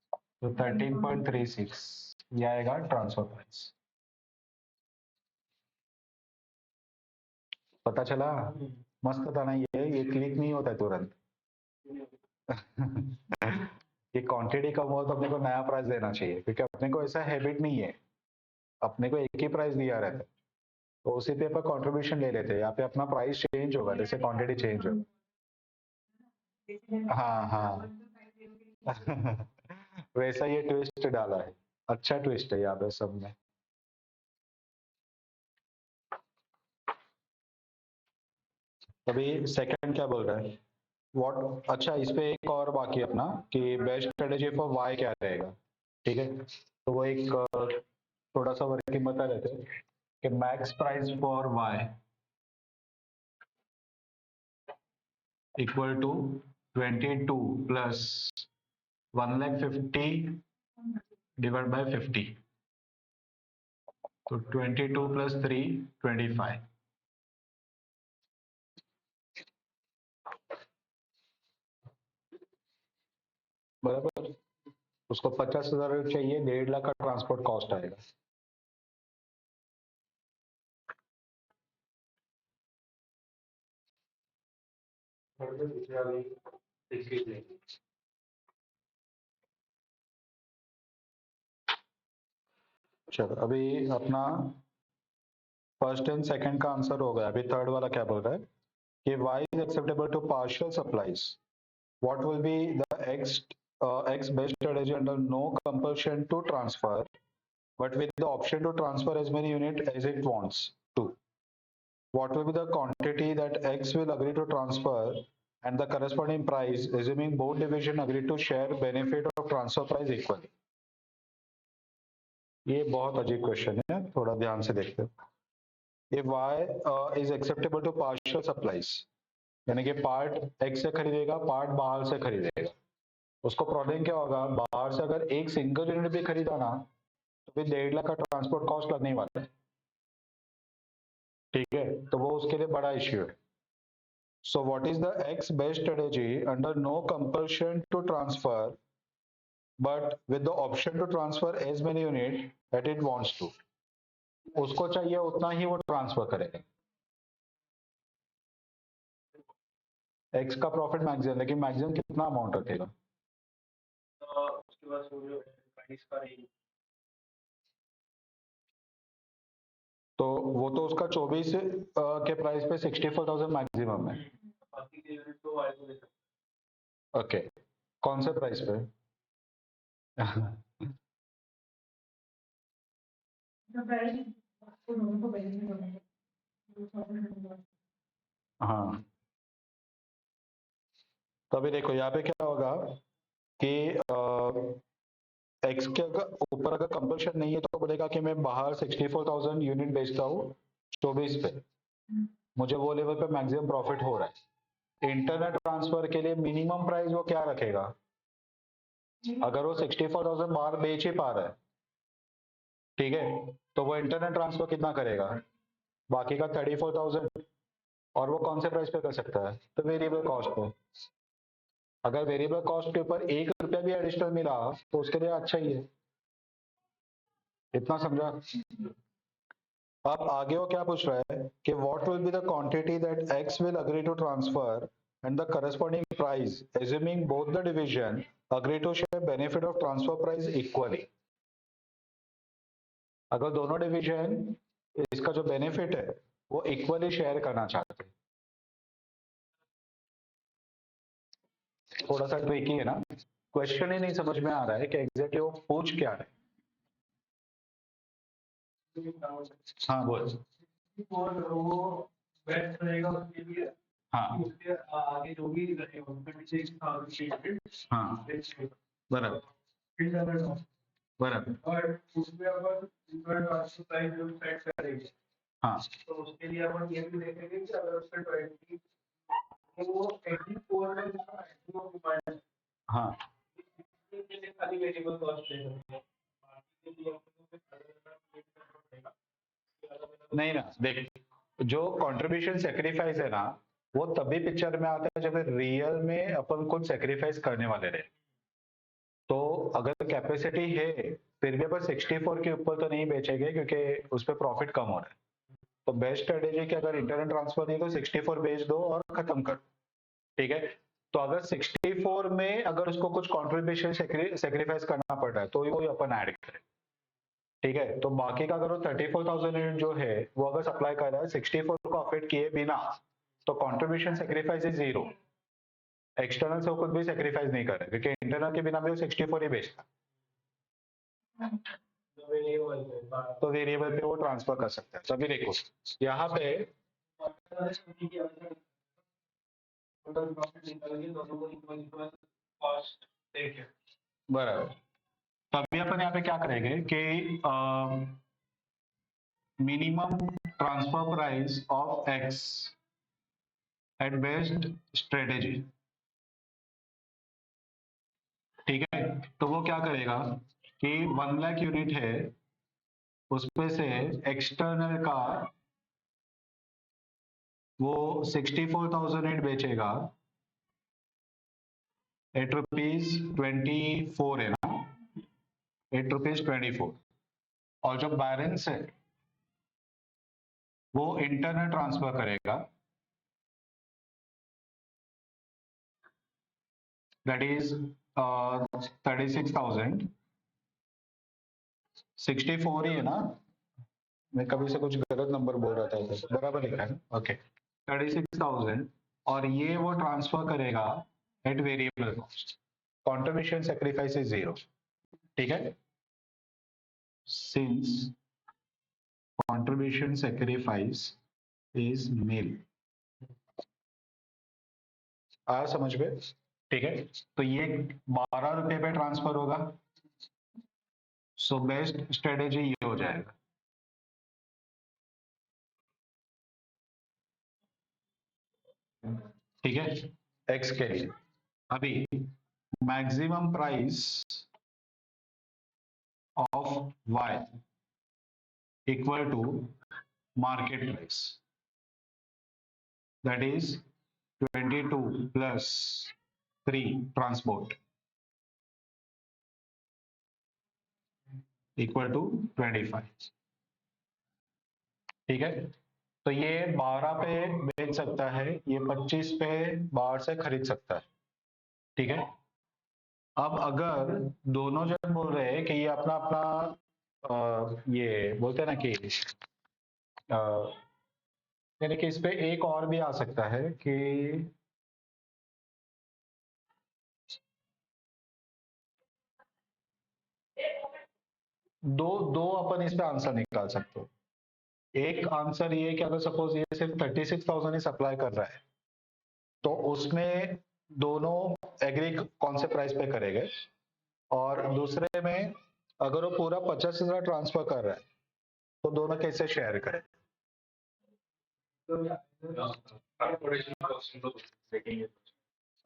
तो 13.36 ये आएगा ट्रांसफर प्राइस। पता चला? मस्त था ना ये क्लिक नहीं होता है तुरंत। ये क्वांटिटी कम हो तो अपने को नया प्राइस देना चाहिए, क्योंकि अपने को ऐसा हैबिट नहीं है, अपने को एक ही प्राइस दिया रहता है, तो उसी पे अपन कंट्रीब्यूशन ले लेते हैं। यहाँ पे अपना प्राइस चेंज होगा जैसे क्वांटिटी चेंज हो। हाँ हाँ। वैसा ये ट्विस्ट डाला है, अच्छा ट्विस्ट है यहाँ पे सब में। अभी सेकंड क्या बोल रहा है? व्हाट, अच्छा इस पे एक और बाकी अपना कि बेस्ट स्ट्रेटेजी फॉर वाई क्या रहेगा। ठीक है, तो वो एक थोड़ा सा वर्किंग बता रहे थे कि max price for Y equal to 22 plus 1,50,000 divide by 50, तो 22 प्लस 3 25। बराबर, उसको 50,000 चाहिए, 1.5 लाख का ट्रांसपोर्ट कॉस्ट आएगा। चलो अभी अपना फर्स्ट एंड सेकंड का आंसर हो गया। अभी थर्ड वाला क्या बोल रहा है कि y is acceptable to partial supplies, what will be the x best strategy under no compulsion to transfer but with the option to transfer as many units as it wants to? What will be the quantity that x will agree to transfer and the corresponding price, assuming both division agree to share benefit of transfer price equally? ये बहुत अजीब question है, थोड़ा ध्यान से देखते हैं। If y is acceptable to partial supplies, यानी कि पार्ट x से खरीदेगा, पार्ट बाहर से खरीदेगा, उसको प्रॉब्लम क्या होगा, बाहर से अगर एक सिंगल यूनिट भी खरीदा ना तो फिर 1.5 लाख का ट्रांसपोर्ट कॉस्ट लगने वाला है। ठीक है, तो वो उसके लिए बड़ा इश्यू है। So what is the x best strategy under no compulsion to transfer but with the option to transfer as many unit that it wants to? उसको चाहिए उतना ही वो ट्रांसफर करेगा। x का प्रॉफिट मैक्सिमम, लेकिन मैक्सिमम कितना अमाउंट रखेगा? उसके बाद जो प्राइस का तो वो तो उसका 24 के प्राइस पे 64,000 मैक्सिमम है। बाकी के यूनिट तो वाई को दे सकते ओके, कौन से प्राइस पे? हाँ, तो अभी देखो यहाँ पे क्या होगा कि एक्स के ऊपर अगर कंपल्शन नहीं है तो बोलेगा कि मैं बाहर 64,000 यूनिट बेचता हूँ 24 पे, मुझे वो लेवल पे मैक्सिमम प्रॉफिट हो रहा है। इंटरनेट ट्रांसफर के लिए मिनिमम प्राइस वो क्या रखेगा? अगर वो 64,000 बाहर बेच ही पा रहा है, ठीक है, तो वो इंटरनेट ट्रांसफर कितना करेगा? बाकी का 34,000, और वो कौन से प्राइस पे कर सकता है? तो वेरिएबल कॉस्ट पे। अगर वेरिएबल कॉस्ट के ऊपर 1 रुपया भी एडिशनल मिला तो उसके लिए अच्छा ही है। इतना समझा? अब आगे वो क्या पूछ रहा है कि what will be the quantity that X will agree to transfer and the corresponding price, assuming both the division agree to share benefit of transfer price equally. अगर दोनों डिवीजन इसका जो बेनिफिट है वो इक्वली शेयर करना चाहते हैं। थोड़ा सा ट्रिकी है ना, क्वेश्चन ही नहीं समझ में आ रहा है कि एग्जैक्टली वो पूछ क्या रहे। हाँ बोल। और वो बेस्ट रहेगा उसके लिए। हाँ उसके आगे जो भी रहेगा 26,000 हाँ बराबर बराबर। और उसमें अपन ट्रांसफर प्राइस जो सेट करेंगे, हाँ तो उसके लिए अपन ये भी देखेंगे कि अगर उसका 20 वो 84 में डिमांड, हाँ के लिए खाली वेरिएबल कॉस्ट ले सकते हैं, बाकी के लिए अपन नहीं ना, देख जो कंट्रीब्यूशन सेक्रीफाइस है ना वो तभी पिक्चर में आता है जब रियल में अपन कुछ सेक्रीफाइस करने वाले रहे। तो अगर कैपेसिटी है फिर भी अपन 64 के ऊपर तो नहीं बेचेंगे क्योंकि उस पर प्रॉफिट कम हो रहा है। तो बेस्ट स्ट्रेटेजी कि अगर इंटरनल ट्रांसफर नहीं तो 64 बेच दो और खत्म कर, ठीक है। तो अगर 64 में अगर उसको कुछ कंट्रीब्यूशन सेक्रीफाइस करना पड़ रहा है तो वो अपन ऐड करें, ठीक है। तो बाकी का अगर वो 34,000 यूनिट जो है वो अगर सप्लाई कर रहा है 64 को अफेक्ट किए बिना, तो contribution sacrifice is zero. External से वो कुछ भी सेक्रीफाइस नहीं कर रहे क्योंकि इंटरनल के बिना भी वो 64 ही बेचता, तो वेरिएबल पे वो ट्रांसफर कर सकता है। तो अभी देखो यहाँ पे बराबर, तो अभी अपन यहाँ पे क्या करेंगे कि minimum transfer price of X at best strategy, ठीक है। तो वो क्या करेगा कि 1 लाख यूनिट है उसमें से एक्सटर्नल का वो 64,000 यूनिट बेचेगा ₹8.24 है ना, ₹8.24, और जो बैलेंस है वो इंटरनल ट्रांसफर करेगा, दैट इज 36,000। 64 ही है ना, मैं कभी से कुछ गलत नंबर बोल रहा था इधर, बराबर लिखा है, ओके। 36,000 और ये वो ट्रांसफर करेगा at variable cost, contribution sacrifice is zero, ठीक है। Since contribution sacrifice is nil, आया समझ में, ठीक है। तो ये 12 रुपए पे ट्रांसफर होगा, सो बेस्ट स्ट्रेटेजी ये हो जाएगा, ठीक है। एक्स के लिए अभी maximum price of Y equal to market price, that is 22 plus 3 transport equal to 25, ठीक है। तो ये 12 पे बेच सकता है, ये 25 पे बाहर से खरीद सकता है, ठीक है। अब अगर दोनों जन बोल रहे हैं कि ये अपना अपना ये बोलते हैं ना कि यानी कि इस पे एक और भी आ सकता है कि दो दो अपन इस पे आंसर निकाल सकते हो। एक आंसर ये कि अगर सपोज ये सिर्फ 36,000 ही सप्लाई कर रहा है तो उसमें दोनों एग्री कौन से प्राइस पे करेंगे, और दूसरे में अगर वो पूरा 50,000 ट्रांसफर कर रहा है तो दोनों कैसे शेयर करें।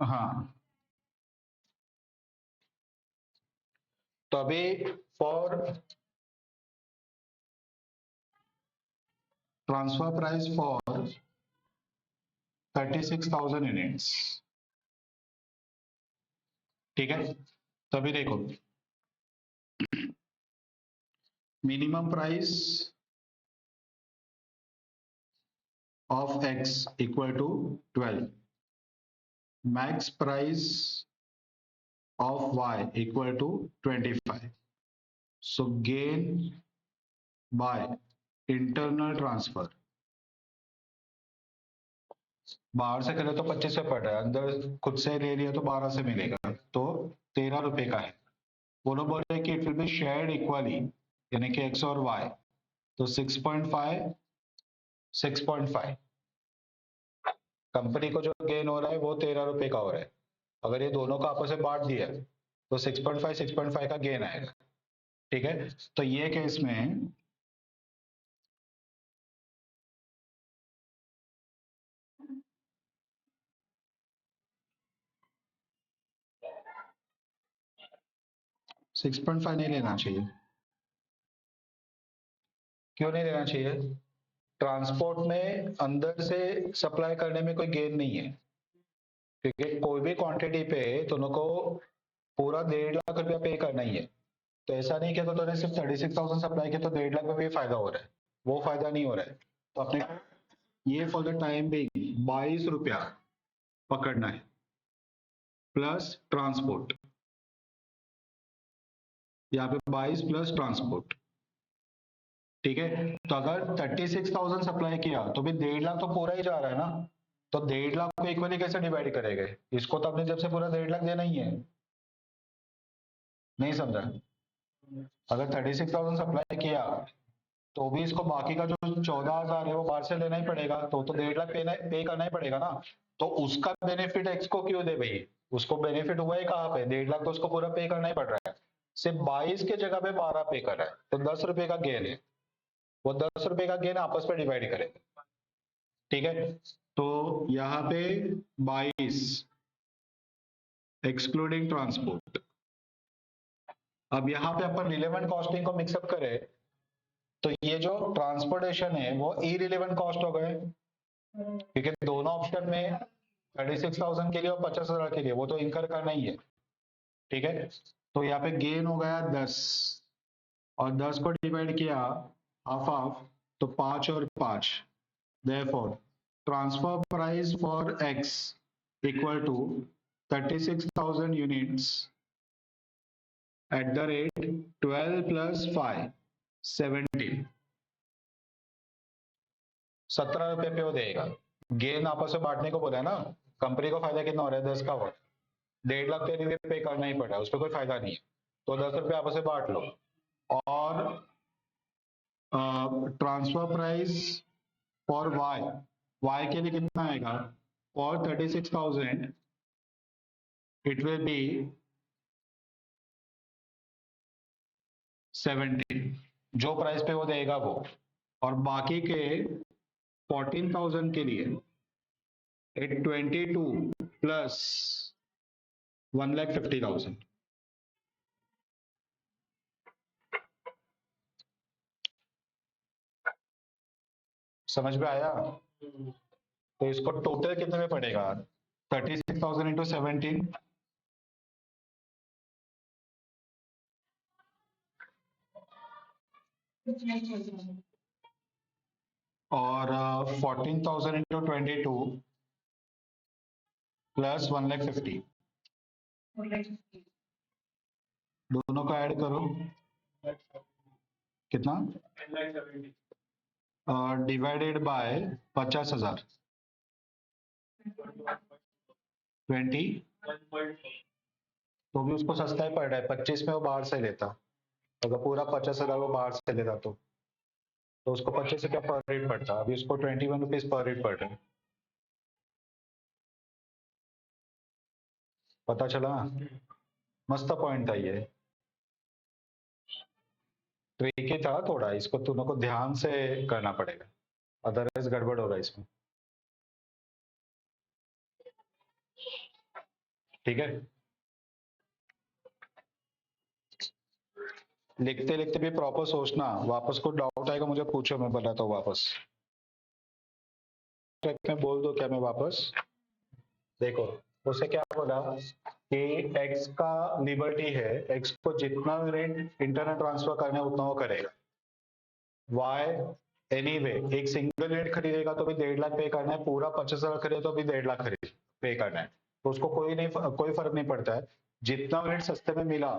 हाँ, तो अभी for transfer price for 36,000 units, ठीक है। तो अभी देखो minimum price of X equal to 12, max price of y equal to 25. So gain by internal transfer, बाहर से करे तो 25 से पड़ रहा है, अंदर खुद से ले लिया तो 12 से मिलेगा, तो 13 रुपए का है। वो लोग बोल रहे हैं कि it will be shared equally, यानी कि x और y, तो 6.5 6.5 कंपनी को जो गेन हो रहा है वो 13 रुपए का हो रहा है। अगर ये दोनों का आपस में बांट दिया तो 6.5 का गेन आएगा, ठीक है। तो ये केस में सिक्स पॉइंट फाइव नहीं लेना चाहिए, क्यों नहीं लेना चाहिए। ट्रांसपोर्ट में अंदर से सप्लाई करने में कोई गेन नहीं है, क्योंकि कोई भी क्वांटिटी पे तुमको पूरा 1.5 लाख रुपया पे करना ही है। तो ऐसा नहीं कि तो तूने सिर्फ 36,000 सप्लाई किया तो 1.5 लाख में भी फायदा हो रहा है, वो फायदा नहीं हो रहा है। तो अपने ये फॉर द टाइम भी 22 रुपया पकड़ना है प्लस ट्रांसपोर्ट, यहाँ पे 22 प्लस ट्रांसपोर्ट, ठीक है। तो अगर 36,000 सप्लाई किया तो भी 1.5 लाख तो पूरा ही जा रहा है ना, तो 1.5 लाख को इक्वली कैसे डिवाइड करेंगे? इसको तो अपने जब से पूरा 1.5 लाख देना ही है, नहीं समझा? अगर 36,000 सप्लाई किया तो भी इसको बाकी का जो 14,000 है वो बाहर से लेना ही पड़ेगा, तो 1.5 लाख पे करना ही पड़ेगा ना। तो उसका बेनिफिट एक्स को क्यों दे भाई? उसको बेनिफिट हुआ है कहाँ पे? 1.5 लाख तो उसको पूरा पे करना ही पड़ रहा है, सिर्फ 22 के जगह पे 12 पे कर रहा है, तो 10 रुपए का गेन है। वो 10 रुपए का गेन आपस में डिवाइड करेंगे, ठीक है। तो यहाँ पे 22 एक्सक्लूडिंग ट्रांसपोर्ट। अब यहाँ पे अपन रिलेवेंट कॉस्टिंग को मिक्सअप करें तो ये जो ट्रांसपोर्टेशन है वो इरिलेवेंट कॉस्ट हो गए, क्योंकि दोनों ऑप्शन में 36,000 के लिए और 50,000 के लिए वो तो इनकर करना ही है, ठीक है। तो यहाँ पे गेन हो गया 10 और 10 को डिवाइड किया हाफ हाफ तो 5 और 5, therefore transfer price for x equal to 36,000 units at the rate 12 plus 5 17 17 रुपए पे वो देगा। गेन आपस में बांटने को बोला है ना, कंपनी को फायदा कितना हो रहा है? 10 का हो रहा है, 1.5 लाख तेरे लिए पे करना ही पड़ा है, उस पर कोई फायदा नहीं है, तो 10 रुपए आपस में बांट लो। और ट्रांसफर प्राइस फॉर y के लिए कितना आएगा? फॉर 36,000 इट विल बी 70, जो प्राइस पे वो देगा वो, और बाकी के 14,000 के लिए 22 प्लस 1,50,000। समझ में आया? तो इसको टोटल कितने में पड़ेगा? 36,000 इंटू 17 और 14,000 इंटू 22 प्लस 1,50,000, दोनों को ऐड करो कितना? डिवाइडेड बाय 50,000 20, तो भी उसको सस्ता ही पड़ रहा है। 25 में वो बाहर से लेता, अगर पूरा 50,000 वो बाहर से लेता तो उसको 25 से क्या पर रेट पड़ता, अभी उसको 21 रुपीज पर रेट पड़ रहा है। पता चला? मस्त पॉइंट था ये, ट्रिकी था थोड़ा, इसको तुमको ध्यान से करना पड़ेगा, अदरवाइज गड़बड़ होगा इसमें, ठीक है। लिखते लिखते भी प्रॉपर सोचना, वापस को डाउट आएगा मुझे पूछो, मैं बताता हूँ वापस। मैं बोल दो क्या मैं वापस? देखो उसे क्या बोला कि x का लिबर्टी है, x को जितना रेट इंटरनेट ट्रांसफर करना है उतना वो करेगा। y एनीवे एक सिंगल रेट खरीदेगा तो भी 1.5 लाख पे करना है, पूरा 50,000 खरीदे तो भी 1.5 लाख खरीद पे करना है, तो उसको कोई फर्क नहीं पड़ता है, जितना रेट सस्ते में मिला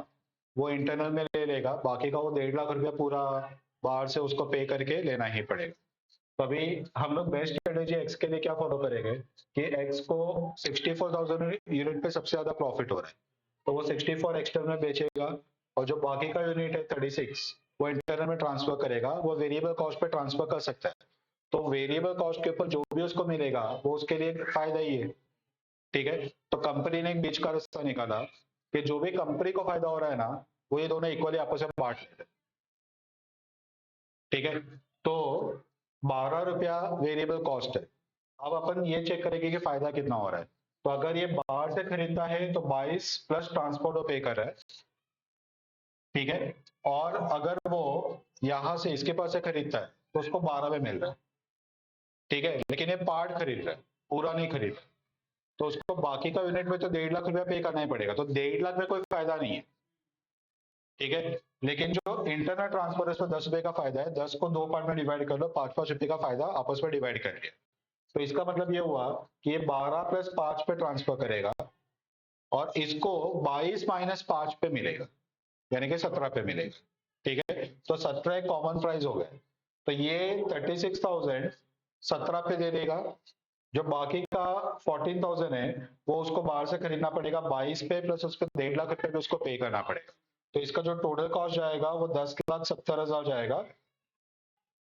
वो इंटरनल में ले लेगा, बाकी का वो 1.5 लाख रुपया पूरा बाहर से उसको पे करके लेना ही पड़ेगा। तो अभी हम लोग बेस्ट स्ट्रेटेजी एक्स के लिए क्या फॉलो करेंगे कि एक्स को 64,000 यूनिट पे सबसे ज्यादा प्रॉफिट हो रहा है, तो वो 64 एक्सटर्नल में बेचेगा, और जो बाकी का यूनिट है 36 वो इंटरनल में ट्रांसफर करेगा, वो वेरिएबल कॉस्ट पे ट्रांसफर कर सकता है, तो वेरिएबल कॉस्ट के ऊपर जो भी उसको मिलेगा वो उसके लिए फायदा ही है, ठीक है। तो कंपनी ने एक बीच का रास्ता निकाला कि जो भी कंपनी को फायदा हो रहा है ना वो ये दोनों इक्वली आपस में बांट लेते हैं, ठीक है। तो 12 रुपया वेरिएबल कॉस्ट है, अब अपन ये चेक करेंगे कि फायदा कितना हो रहा है। तो अगर ये बाहर से खरीदता है तो 22 प्लस ट्रांसपोर्ट पे कर रहा है, ठीक है, और अगर वो यहां से इसके पास से खरीदता है तो उसको 12 में मिल रहा है, ठीक है, लेकिन ये पार्ट खरीद रहा है, पूरा नहीं खरीद रहा, तो उसको बाकी का यूनिट में तो 1.5 लाख रुपया पे करना ही पड़ेगा, तो 1.5 लाख में कोई फायदा नहीं है। ठीक है, लेकिन जो इंटरनल ट्रांसफर है उसमें 10 रुपए का फायदा है, 10 को 2 पार्ट में डिवाइड कर लो, 5-5 रुपए का फायदा आपस में डिवाइड कर लिया। तो इसका मतलब ये हुआ कि ये 12 + 5 पे ट्रांसफर करेगा और इसको 22 - 5 पे मिलेगा, यानी कि 17 पे मिलेगा। ठीक है, तो 17 एक कॉमन प्राइस हो गया, तो ये 36,000 17 पे दे देगा। जो बाकी का 14,000 है वो उसको बाहर से खरीदना पड़ेगा 22 पे, प्लस उसको 1.5 लाख रुपए भी उसको पे करना पड़ेगा। तो इसका जो टोटल कॉस्ट जाएगा वो 10,70,000 जाएगा।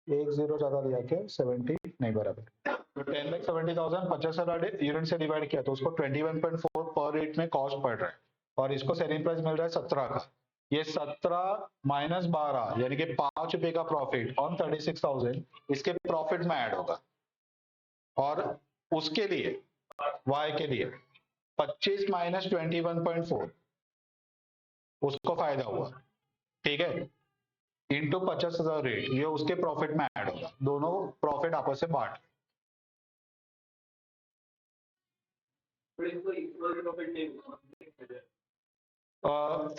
एक जीरो ज्यादा दिया क्या, 70 नहीं बराबर, तो 10,70,000 50,000 यूनिट से डिवाइड किया तो उसको 21.4 पर रेट में कॉस्ट पड़ रहा है, और इसको सेलिंग प्राइस मिल रहा है 17 का। ये 17 - 12 यानी कि 5 रुपए का प्रॉफिट ऑन 36,000 इसके प्रॉफिट में ऐड होगा, और उसके लिए y के लिए 25 - 21.4 उसको फायदा हुआ। ठीक है, इंटू 50,000 रेट, ये उसके प्रॉफिट में ऐड होगा, दोनों प्रॉफिट आपस से बांट।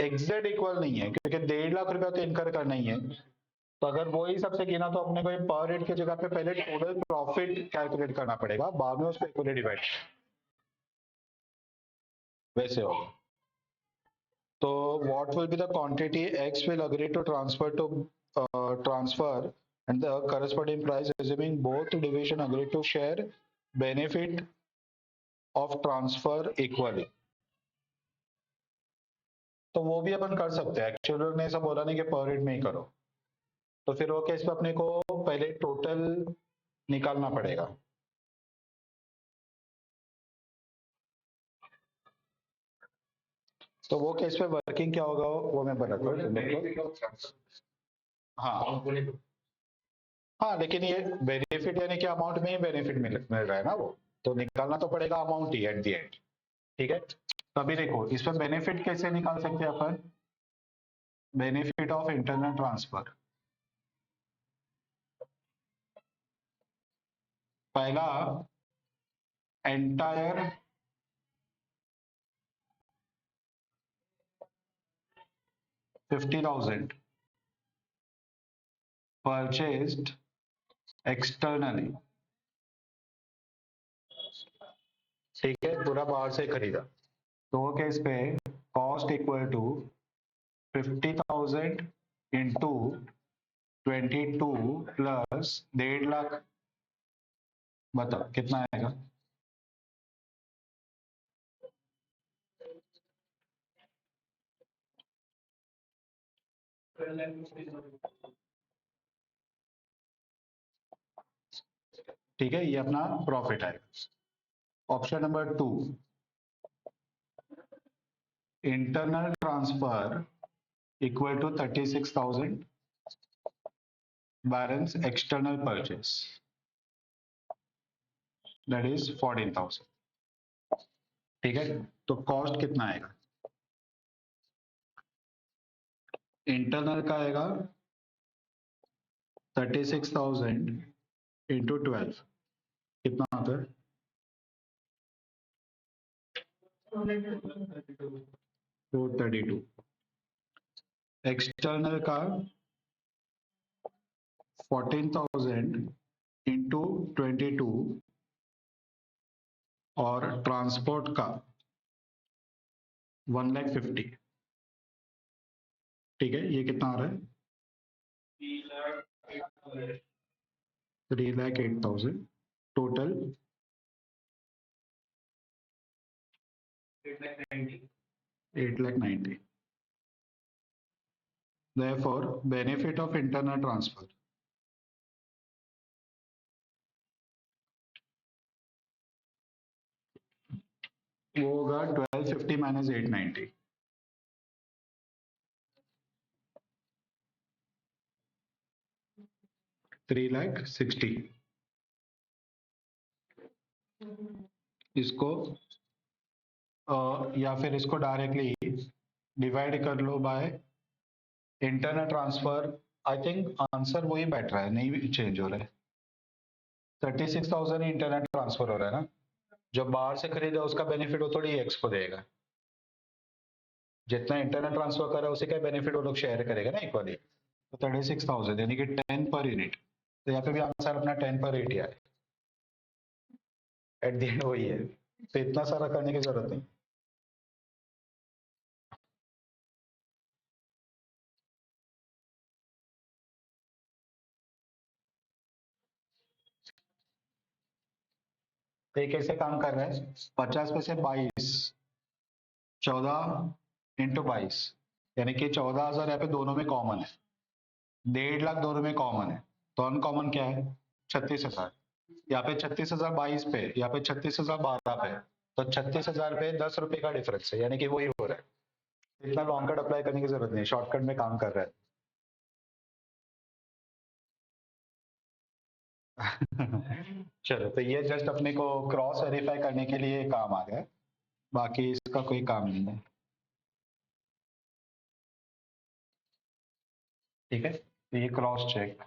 एग्जैक्ट इक्वल नहीं है, क्योंकि 1.5 लाख रुपया तो इनकर करना ही है, तो अगर वो ही सबसे गिना तो अपने को पर रेट की जगह पे पहले टोटल प्रॉफिट कैलकुलेट करना पड़ेगा, बाद में उसको इक्वली डिवाइड वैसे होगा। तो what will be the quantity X will agree to transfer and the corresponding price assuming both division agree to share benefit of transfer equally। तो वो भी अपन कर सकते हैं, एक्चुअली ने ऐसा बोला नहीं कि पर रेट में ही करो, तो फिर वो केस में अपने को पहले टोटल निकालना पड़ेगा। तो वो केस में वर्किंग क्या होगा वो मैं बताता हूँ तुम लोग को। हाँ हाँ, लेकिन ये बेनिफिट यानी कि अमाउंट में ही बेनिफिट मिल रहा है ना, वो तो निकालना तो पड़ेगा amount he at the end. ठीक है, तो अभी देखो इसमें बेनिफिट कैसे निकाल सकते हैं अपन, बेनिफिट ऑफ इंटरनल ट्रांसफर। पहला एंटायर $50,000 purchased externally। ठीक है, पूरा बाहर से खरीदा, तो वो केस पे cost equal to 50,000 into 22 plus 1.5 lakh, बताओ कितना आएगा। ठीक है, ये अपना प्रॉफिट आएगा। Option number 2, internal transfer equal to 36,000 balance external purchase that is 14,000। ठीक है, तो कॉस्ट कितना आएगा, इंटरनल का आएगा 36,000 इंटू 12 कितना आता है, 432। एक्सटर्नल का 14,000 इंटू 22 और ट्रांसपोर्ट का 1,50,000। ठीक है, ये कितना आ रहा है, 3,08,000 total 8,90,000। Therefore, benefit of internal transfer वो होगा 1,250 माइनस 890, 3,60,000। इसको या फिर इसको डायरेक्टली डिवाइड कर लो by internal transfer. I think answer वही बैठ रहा है, नहीं चेंज हो रहा है। 36,000 ही इंटरनेट ट्रांसफर हो रहा है ना, जो बाहर से खरीदा उसका बेनिफिट वो थोड़ी एक्स को देगा, जितना इंटरनेट ट्रांसफर कर रहा है उसी का बेनिफिट वो लोग शेयर करेगा ना इक्वली। तो 36,000 यानी कि 10 पर यूनिट, तो यहाँ पे भी आंसर अपना 10 पर 8 ही आए, एट द एंड वही है, तो इतना सारा करने की जरूरत नहीं। तो ये कैसे काम कर रहा है, 50 में से 22, 14 इंटू 22, यानी कि 14,000 यहाँ पे दोनों में कॉमन है, 1.5 लाख दोनों में कॉमन है, तो अनकॉमन क्या है 36,000, यहाँ पे 36,000 22 पे, यहाँ पे 36,000 12 पे, तो 36,000 पे 10 रुपए का डिफरेंस है, यानी कि वही हो रहा है, इतना लॉन्ग कट अप्लाई करने की जरूरत नहीं, शॉर्टकट में काम कर रहा है। चलो, तो ये जस्ट अपने को क्रॉस वेरीफाई करने के लिए काम आ गया, बाकी इसका कोई काम नहीं है। ठीक है, तो ये क्रॉस चेक